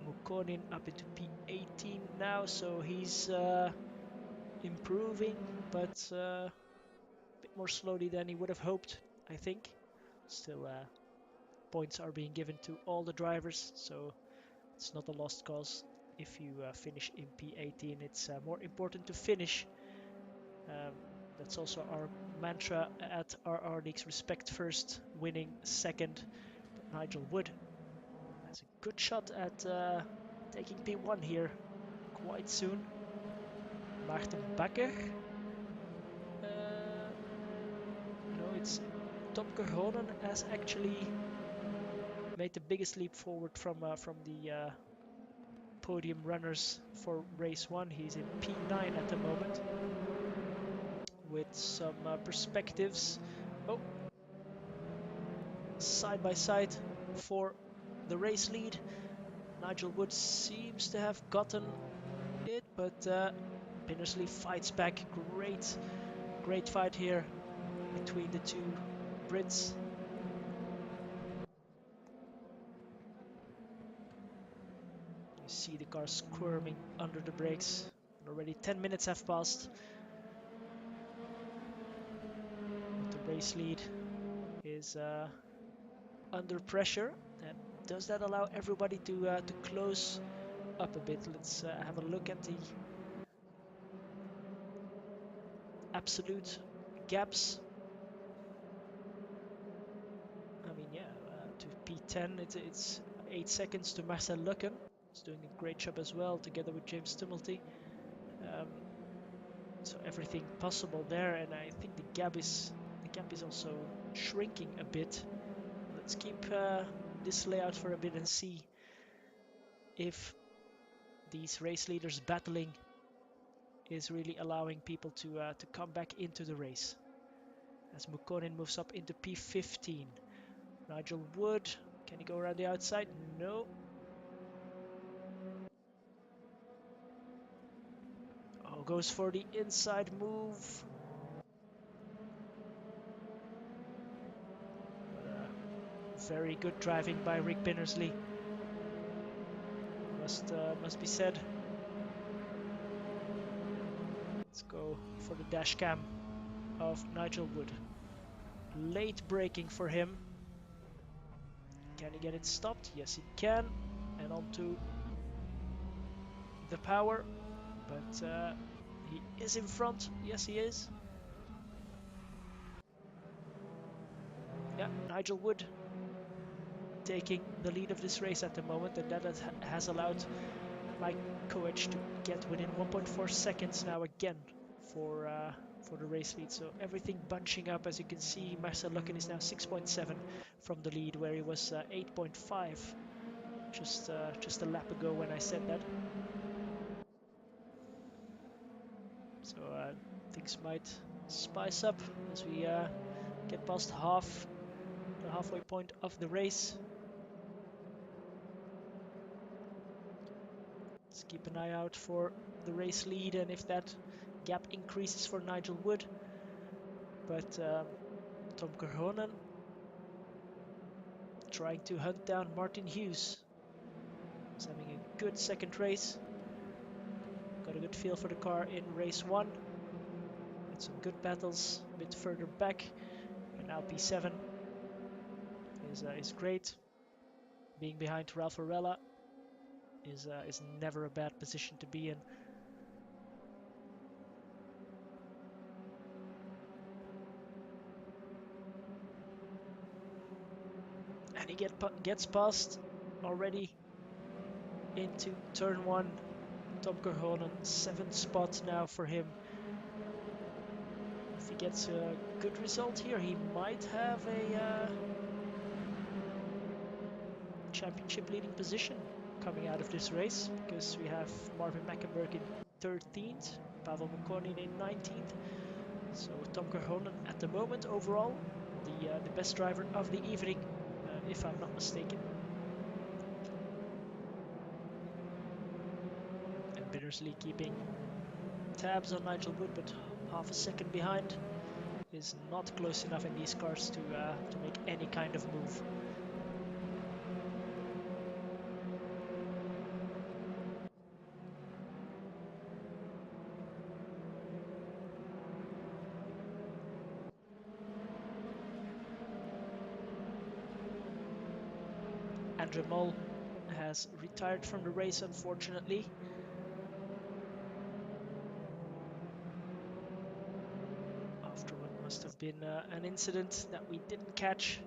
Mukonin up into P18 now, so he's improving, but a bit more slowly than he would have hoped, I think. Still, points are being given to all the drivers, so it's not a lost cause. If you finish in P18, it's more important to finish. That's also our mantra at RR Leagues: respect first, winning second. But Nigel Wood has a good shot at taking P1 here quite soon. Maarten Bakker. No, it's Tom Korhonen has actually made the biggest leap forward from the podium runners for race 1. He's in P9 at the moment with some perspectives. Oh, side by side for the race lead. Nigel Wood seems to have gotten it, but Binnersley fights back. Great fight here between the two Brits. You see the car squirming under the brakes. And already 10 minutes have passed. But the race lead is under pressure. And does that allow everybody to close up a bit? Let's have a look at the absolute gaps. I mean, yeah, to P10, it's 8 seconds to Marcel Lucken. is doing a great job as well, together with James Tumulty. So everything possible there, and I think the gap is also shrinking a bit. Let's keep this layout for a bit and see if these race leaders battling is really allowing people to come back into the race. As Mukonin moves up into P15. Nigel Wood, can he go around the outside? No. Oh, goes for the inside move. But, very good driving by Rick Binnersley. Must be said. Let's go for the dash cam of Nigel Wood. Late braking for him. Can he get it stopped? Yes, he can. And onto the power. But he is in front. Yes, he is. Yeah, Nigel Wood taking the lead of this race at the moment, and that has allowed Mike Koech to get within 1.4 seconds now again for the race lead. So everything bunching up, as you can see. Marcel Lucken is now 6.7 from the lead, where he was 8.5 just a lap ago when I said that. So things might spice up as we get past the halfway point of the race. Let's keep an eye out for the race lead and if that gap increases for Nigel Wood. But Tom Korhonen trying to hunt down Martin Hughes. He's having a good second race. Got a good feel for the car in race 1. Had some good battles a bit further back. And now P7 is great. Being behind Ralph Varela is never a bad position to be in. And he gets past already into turn 1. Tom Korhonen, 7th spot now for him. If he gets a good result here, he might have a championship leading position coming out of this race, because we have Marvin Mackenberg in 13th, Pavel Mukonin in 19th. So Tom Korhonen at the moment overall the best driver of the evening, if I'm not mistaken. And Binnersley keeping tabs on Nigel Wood, but half a second behind is not close enough in these cars to make any kind of move. Andre Mol has retired from the race, unfortunately. After what must have been an incident that we didn't catch.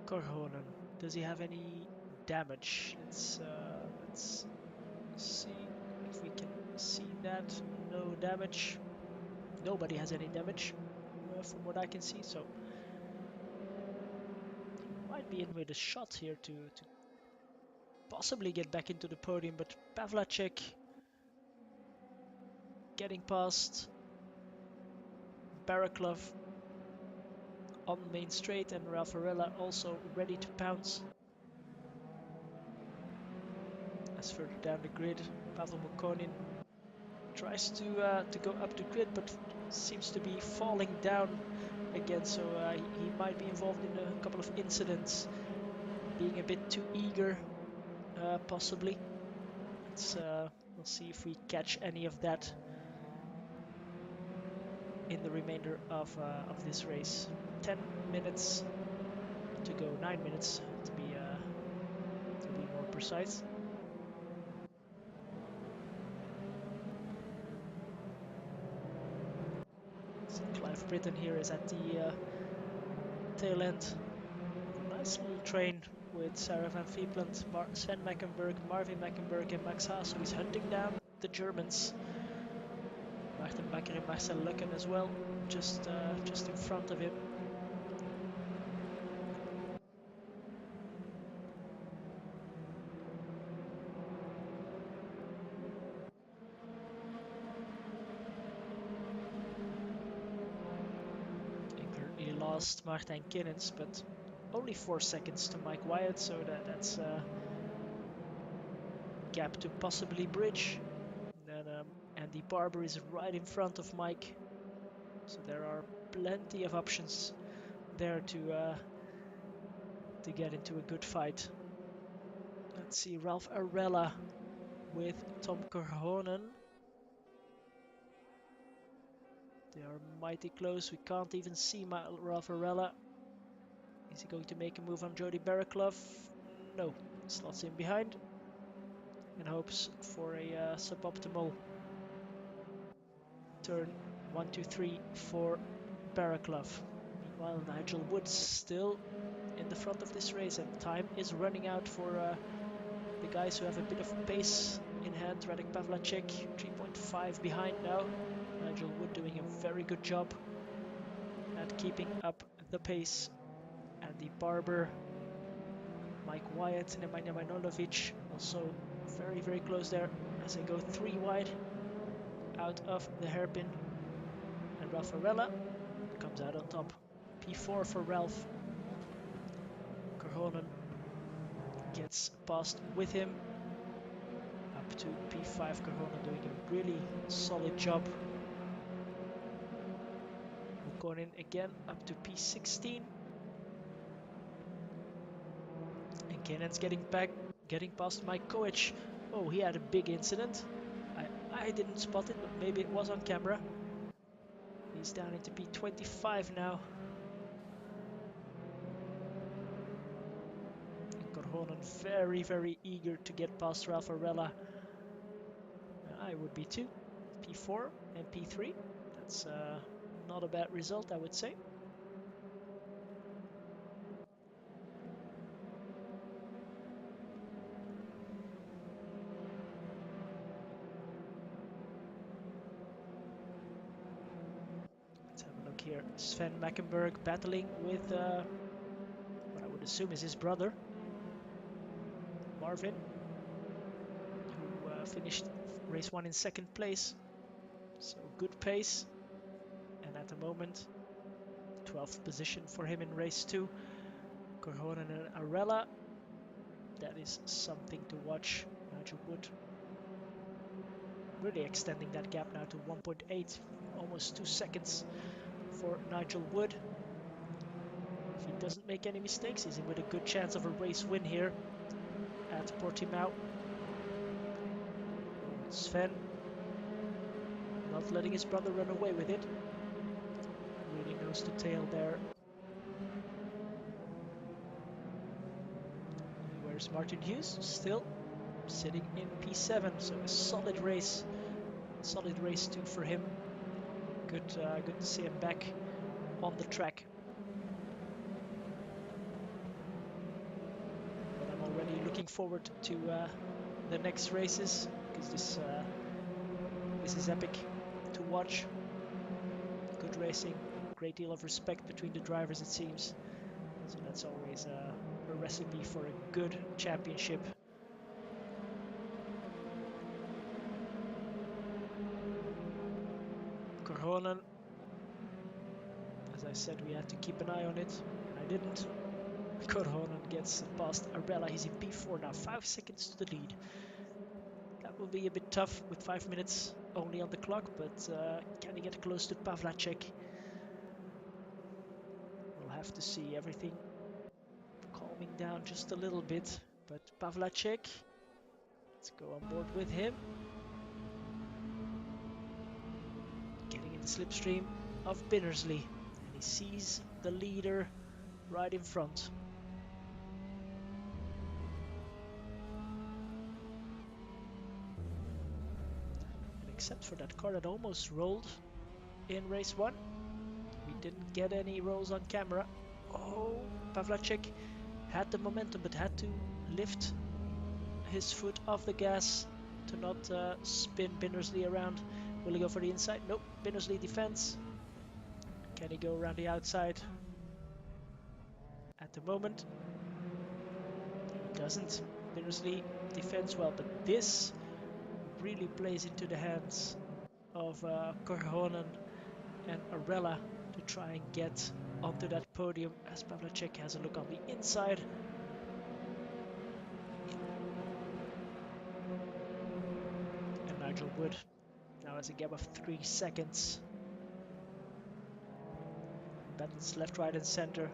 Korhonen, does he have any damage? Let's see if we can see that. No damage. Nobody has any damage from what I can see, so might be in with a shot here to possibly get back into the podium, but Pavlacek getting past Baraklov on main straight, and Ralph Varela also ready to pounce. As further down the grid, Pavel Mukonin tries to go up the grid, but seems to be falling down again, so he might be involved in a couple of incidents, being a bit too eager, possibly. We'll see if we catch any of that in the remainder of this race. 10 minutes to go, 9 minutes to be more precise. So Clive Britton here is at the tail end of a nice little train with Sarah van Vliepland, Sven Meckenberg, Marvin Meckenberg, and Max Haas, who is hunting down the Germans. Maarten Bakker and Marcel Lucken as well, just in front of him. He currently lost Martijn Kinnens, but only 4 seconds to Mike Wyatt, so that's a gap to possibly bridge. Then Andy Barber is right in front of Mike, so there are plenty of options there to get into a good fight. Let's see, Ralph Arella with Tom Korhonen. They are mighty close. We can't even see Ralph Arella. Is he going to make a move on Jody Baraklov? No. Slots in behind and hopes for a suboptimal turn 1, 2, 3 for Baraklov. Meanwhile, Nigel Woods still in the front of this race, and time is running out for the guys who have a bit of pace in hand. Radek Pavlacek 3.5 behind now. Nigel Wood doing a very good job at keeping up the pace. Andy Barber, Mike Wyatt, and Nemanja Manojlovic also very, very close there as they go 3 wide out of the hairpin. And Ralph Arella comes out on top. P4 for Ralph. Korhonen gets past with him. Up to P5. Korhonen doing a really solid job. Lukonin again up to P16. And Kinnens getting past Mike Koech. Oh, he had a big incident. I didn't spot it, but maybe it was on camera. He's down into P25 now. And Korhonen very, very eager to get past Ralph Arella. I would be too. P4 and P3. That's not a bad result, I would say. Let's have a look here. Sven Meckenberg battling with what I would assume is his brother, Marvin, who finished race 1 in 2nd place. So good pace. And at the moment, 12th position for him in race 2. Korhonen and Arella. That is something to watch. Nigel Wood really extending that gap now to 1.8, almost 2 seconds for Nigel Wood. If he doesn't make any mistakes, he's in with a good chance of a race win here at Portimao. Sven not letting his brother run away with it. Really nose to tail there. Where's Martin Hughes? Still sitting in P7, so a solid race. Solid race 2 for him. Good to see him back on the track. But I'm already looking forward to the next races, because this is epic to watch. Good racing, great deal of respect between the drivers, it seems. So that's always a recipe for a good championship. Korhonen, as I said, we had to keep an eye on it, and I didn't. Korhonen gets past Arella. He's in P4 now, 5 seconds to the lead. That will be a bit tough with 5 minutes only on the clock, but can he get close to Pavlacek? We'll have to see. Everything calming down just a little bit, but Pavlacek, let's go on board with him. Getting in the slipstream of Binnersley, and he sees the leader right in front. And except for that car that almost rolled in race 1, we didn't get any rolls on camera Oh, Pavlacek had the momentum but had to lift his foot off the gas to not spin Binnersley around. Will he go for the inside? Nope. Binnersley defends. Can he go around the outside? At the moment, he doesn't. Binnersley defends well, but this really plays into the hands of Korhonen and Arella to try and get onto that podium as Pavlacek has a look on the inside. And Nigel Wood now has a gap of 3 seconds. Battles left, right and center.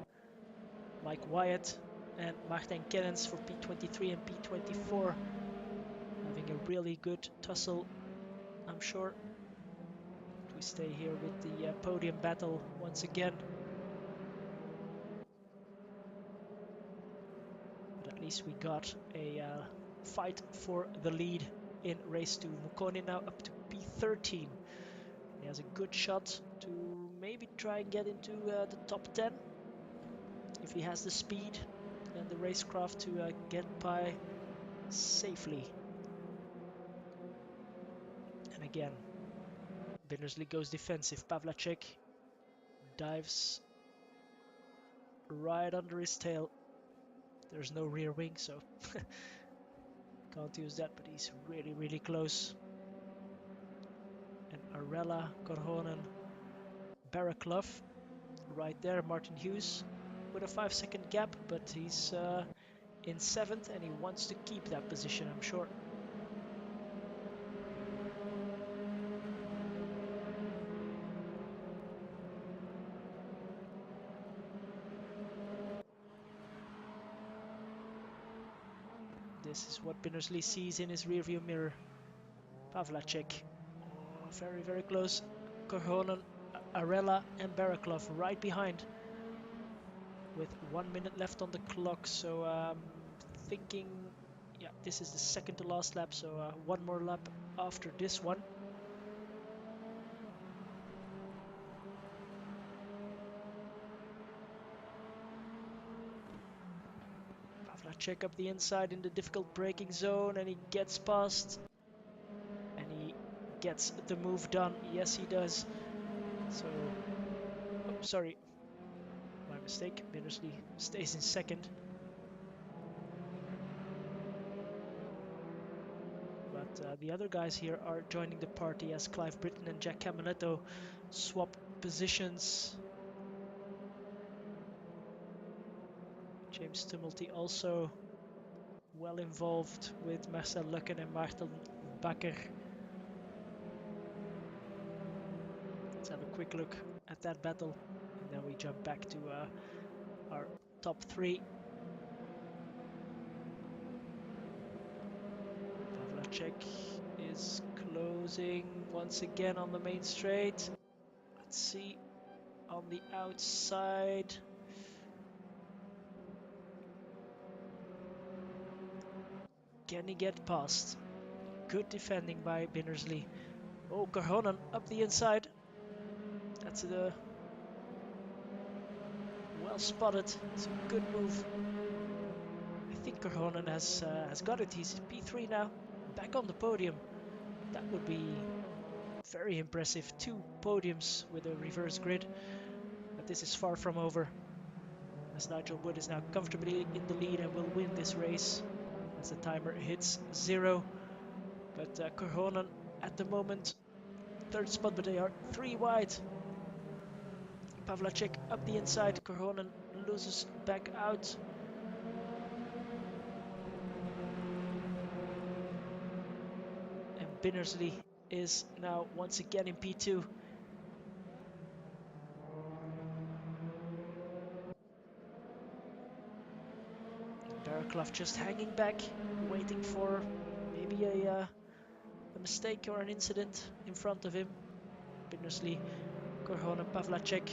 Mike Wyatt and Martin Kennens for P23 and P24 having a really good tussle, I'm sure. We stay here with the podium battle once again. But at least we got a fight for the lead in race 2. Mukoni now up to P13. He has a good shot to maybe try and get into the top 10 if he has the speed and the racecraft to get by safely. And again, Binnersley goes defensive. Pavlacek dives right under his tail. There's no rear wing, so can't use that, but he's really, really close. And Arella, Korhonen, Baraklov right there. Martin Hughes with a 5-second gap, but he's in 7th and he wants to keep that position, I'm sure. This is what Binnersley sees in his rearview mirror. Pavlacek, oh, very, very close. Korhonen, Arella and Baraklov right behind with 1 minute left on the clock. So thinking, yeah, this is the second to last lap, so one more lap after this one. Pavlacek up the inside in the difficult braking zone, and he gets past and he gets the move done. Yes, he does. So, oh, sorry, my mistake. Binnersley stays in 2nd. But the other guys here are joining the party as Clive Britton and Jack Camiletto swap positions. James Tumulty also well involved with Marcel Lucken and Maarten Bakker. Let's have a quick look at that battle, and then we jump back to our top 3. Pavlacek is closing once again on the main straight. Let's see on the outside. Can he get past? Good defending by Binnersley. Oh, Korhonen up the inside. That's the well spotted. It's a good move. I think Korhonen has got it. He's P3 now, back on the podium. That would be very impressive. 2 podiums with a reverse grid. But this is far from over, as Nigel Wood is now comfortably in the lead and will win this race as the timer hits 0. But Korhonen at the moment 3rd spot, but they are 3 wide. Pavlacek up the inside. Korhonen loses back out. And Binnersley is now once again in P2. Baraklov just hanging back, waiting for maybe a mistake or an incident in front of him. Binnersley, Korhonen, Pavlacek.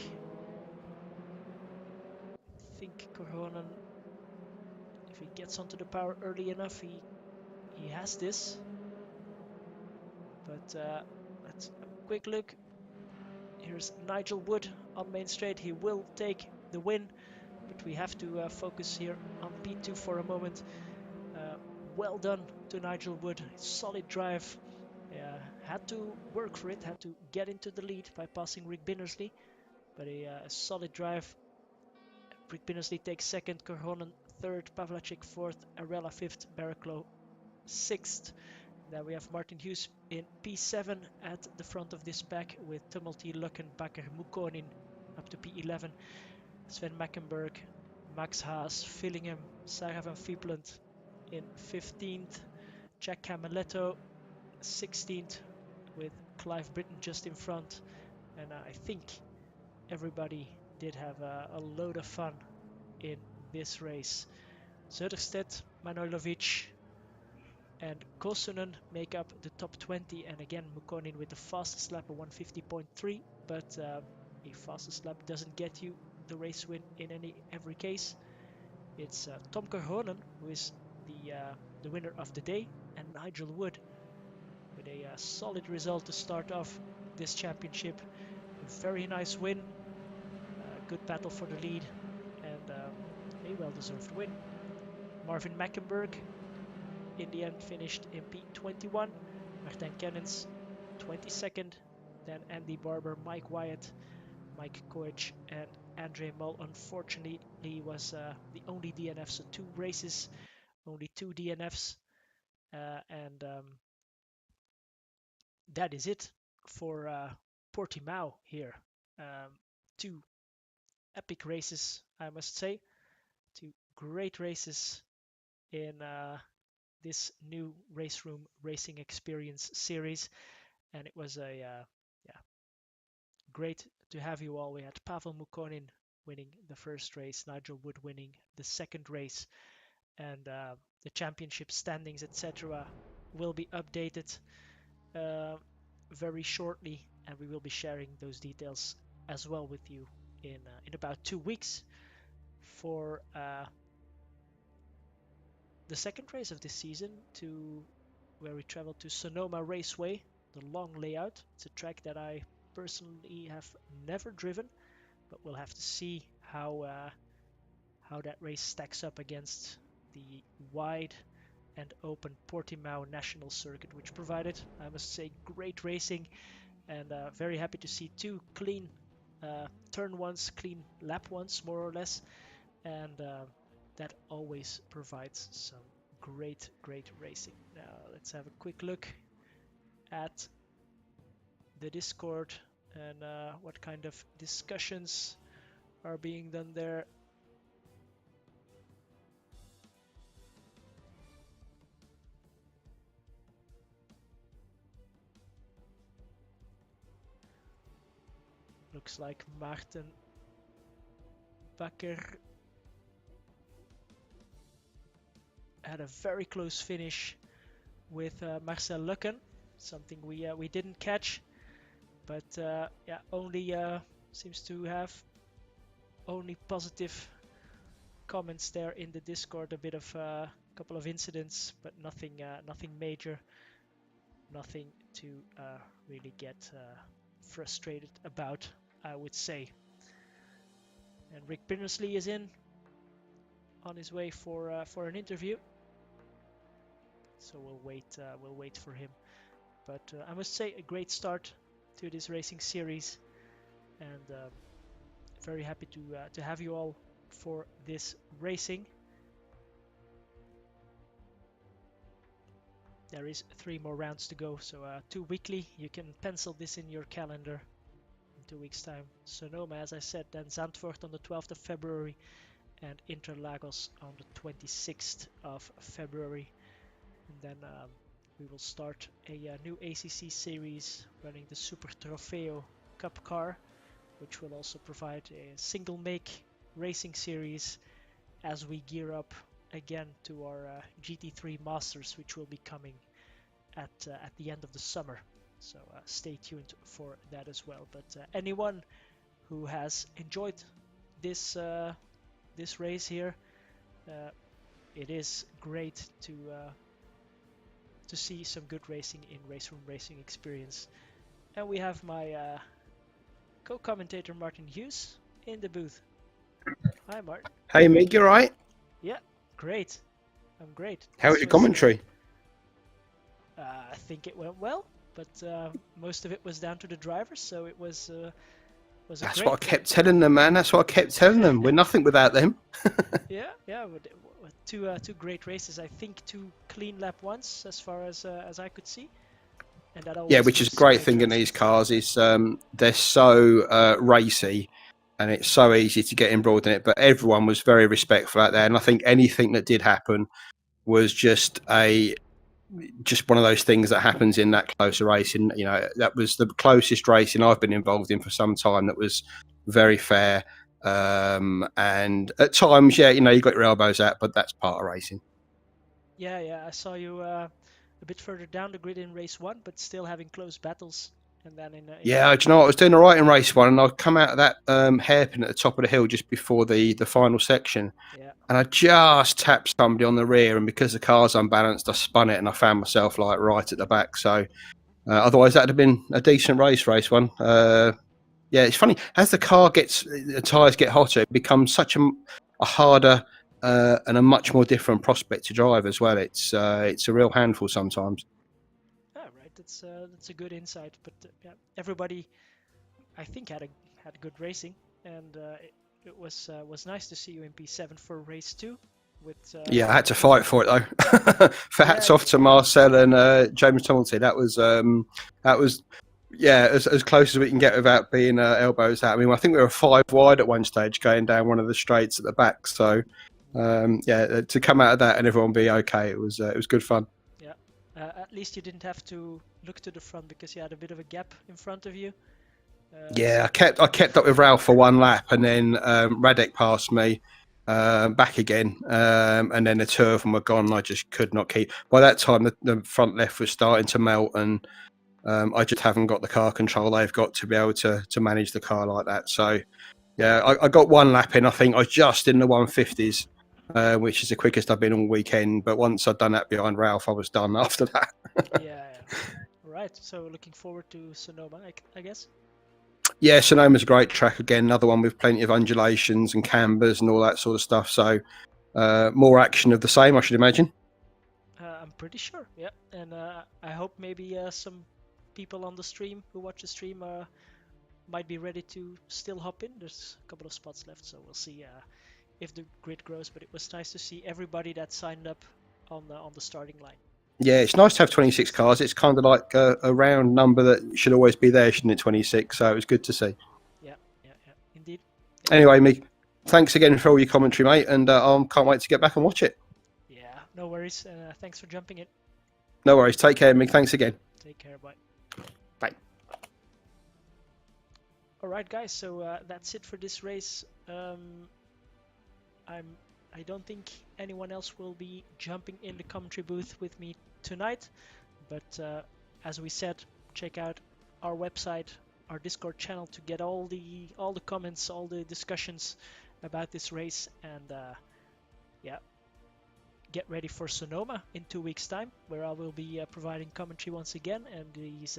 I think Korhonen, if he gets onto the power early enough, he has this. But let's have a quick look. Here's Nigel Wood on main straight. He will take the win. but we have to focus here on P2 for a moment. Well done to Nigel Wood, solid drive. Had to work for it, had to get into the lead by passing Rick Binnersley, but a solid drive. Rick Binnersley takes second, Korhonen third, Pavlacek fourth, Arella fifth, Barraclough sixth. Then we have Martin Hughes in P7 at the front of this pack with Tumulty, Lucken, Bakker, Mukkonen up to P11. Sven Mackenberg, Max Haas, Fillingham, Sarah van Fiepland in 15th. Jack Camaletto 16th with Clive Britton just in front. And I think everybody did have a load of fun in this race. Söderstedt, Manojlovic, and Kosunen make up the top 20, and again Mukkonen with the fastest lap of 150.3, but a fastest lap doesn't get you the race win in every case. It's Tom Korhonen who is the winner of the day, and Nigel Wood with a solid result to start off this championship. A very nice win, good battle for the lead, and a well-deserved win. Marvin Mackenberg in the end finished in P21, Martin Kennens 22nd, then Andy Barber, Mike Wyatt, Mike Koech, and Andre Mull. Unfortunately, he was the only DNF, so 2 races, only 2 DNFs, and that is it for Portimao here. 2 epic races, I must say, 2 great races in this new Raceroom Racing Experience series, and it was a great to have you all. We had Pavel Mukkonen winning the first race, Nigel Wood winning the second race, and the championship standings, etc., will be updated very shortly, and we will be sharing those details as well with you in about 2 weeks for the second race of this season, to where we travel to Sonoma Raceway, the long layout. It's a track that I personally have never driven, but we'll have to see how that race stacks up against the wide and open Portimao National Circuit, which provided, I must say, great racing, and very happy to see 2 clean turn ones, clean lap ones, more or less, and that always provides some great racing. Now let's have a quick look at the Discord and what kind of discussions are being done there. Looks like Maarten Bakker had a very close finish with Marcel Lucken, something we didn't catch, but yeah, only seems to have only positive comments there in the Discord. A bit of a couple of incidents, but nothing major, nothing to really get frustrated about, I would say. And Rick Binnersley is on his way for an interview, so we'll wait for him. But I must say, a great start to this racing series, and very happy to have you all for this racing. There is 3 more rounds to go, so 2 weekly. You can pencil this in your calendar. In 2 weeks time, Sonoma, as I said, then Zandvoort on the 12th of February, and Interlagos on the 26th of February. And then we will start a new ACC series running the Super Trofeo Cup car, which will also provide a single make racing series as we gear up again to our GT3 Masters, which will be coming at the end of the summer. So stay tuned for that as well. But anyone who has enjoyed this this race here, it is great to see some good racing in Raceroom Racing Experience. And we have my co-commentator Martin Hughes in the booth. Hi, Martin. Hey Mig, you alright? Yeah, great. I'm great. How was This your was, commentary? I think it went well, but most of it was down to the drivers, so it was a That's what great. I kept telling them, man. That's what I kept telling them. We're nothing without them. Yeah, yeah, but two great races. I think two clean lap ones, as far as I could see, and that Yeah, always which is a looks great great thing in racing. these cars is they're so racy and it's so easy to get embroiled in it. But everyone was very respectful out there, and I think anything that did happen was just one of those things that happens in that closer racing. You know, that was the closest racing I've been involved in for some time. That was very fair. And at times, yeah, you know, you got your elbows out, but that's part of racing. Yeah, yeah, I saw you a bit further down the grid in race one, but still having close battles, and then in Yeah, do you know what? I was doing all right in race one, and I'd come out of that hairpin at the top of the hill just before the final section, yeah. and I just tapped somebody on the rear, and because the car's unbalanced, I spun it, and I found myself like right at the back. So otherwise, that'd have been a decent race one. Yeah, it's funny as the tires get hotter, it becomes such a harder and a much more different prospect to drive as well. It's a real handful sometimes. Ah, right. That's a good insight. But yeah, everybody I think had good racing, and it was nice to see you in P7 for race two. With Yeah, I had to fight for it though. For yeah, hats off to Marcel and James Tumulty. That was yeah as close as we can get without being elbows out. I mean, I think we were 5 wide at one stage going down one of the straights at the back. So yeah, to come out of that and everyone be okay, it was good fun. yeah. At least you didn't have to look to the front because you had a bit of a gap in front of you. Yeah, So I kept up with Ralph for one lap, and then Radek passed me back again, and then the two of them were gone. And I just could not keep. By that time, the front left was starting to melt, and I just haven't got the car control they've got to be able to manage the car like that. So yeah, I got one lap in. I think I was just in the 150s, which is the quickest I've been all weekend. But once I'd done that behind Ralph, I was done after that. yeah, yeah. All right. So looking forward to Sonoma, I guess. Yeah, Sonoma's a great track again. Another one with plenty of undulations and cambers and all that sort of stuff. So more action of the same, I should imagine. I'm pretty sure. Yeah, and I hope maybe some people on the stream who watch the stream might be ready to still hop in. There's a couple of spots left, so we'll see if the grid grows. But it was nice to see everybody that signed up on the starting line. Yeah, it's nice to have 26 cars. It's kind of like a round number that should always be there, shouldn't it? 26. So it was good to see. Yeah, yeah, yeah, indeed. Anyway, Mick, thanks again for all your commentary, mate, and I can't wait to get back and watch it. Yeah, no worries. Thanks for jumping in. No worries. Take care, Mick. Thanks again. Take care. Bye. Bye. All right, guys. So that's it for this race. I don't think anyone else will be jumping in the commentary booth with me tonight, but as we said, check out our website, our Discord channel to get all the comments, all the discussions about this race, and yeah, get ready for Sonoma in 2 weeks' time, where I will be providing commentary once again, and these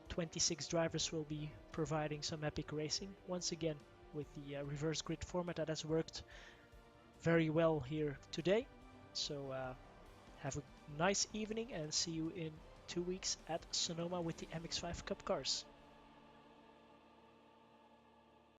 26 drivers will be providing some epic racing once again with the reverse grid format that has worked very well here today. So have a nice evening and see you in 2 weeks at Sonoma with the MX5 Cup cars.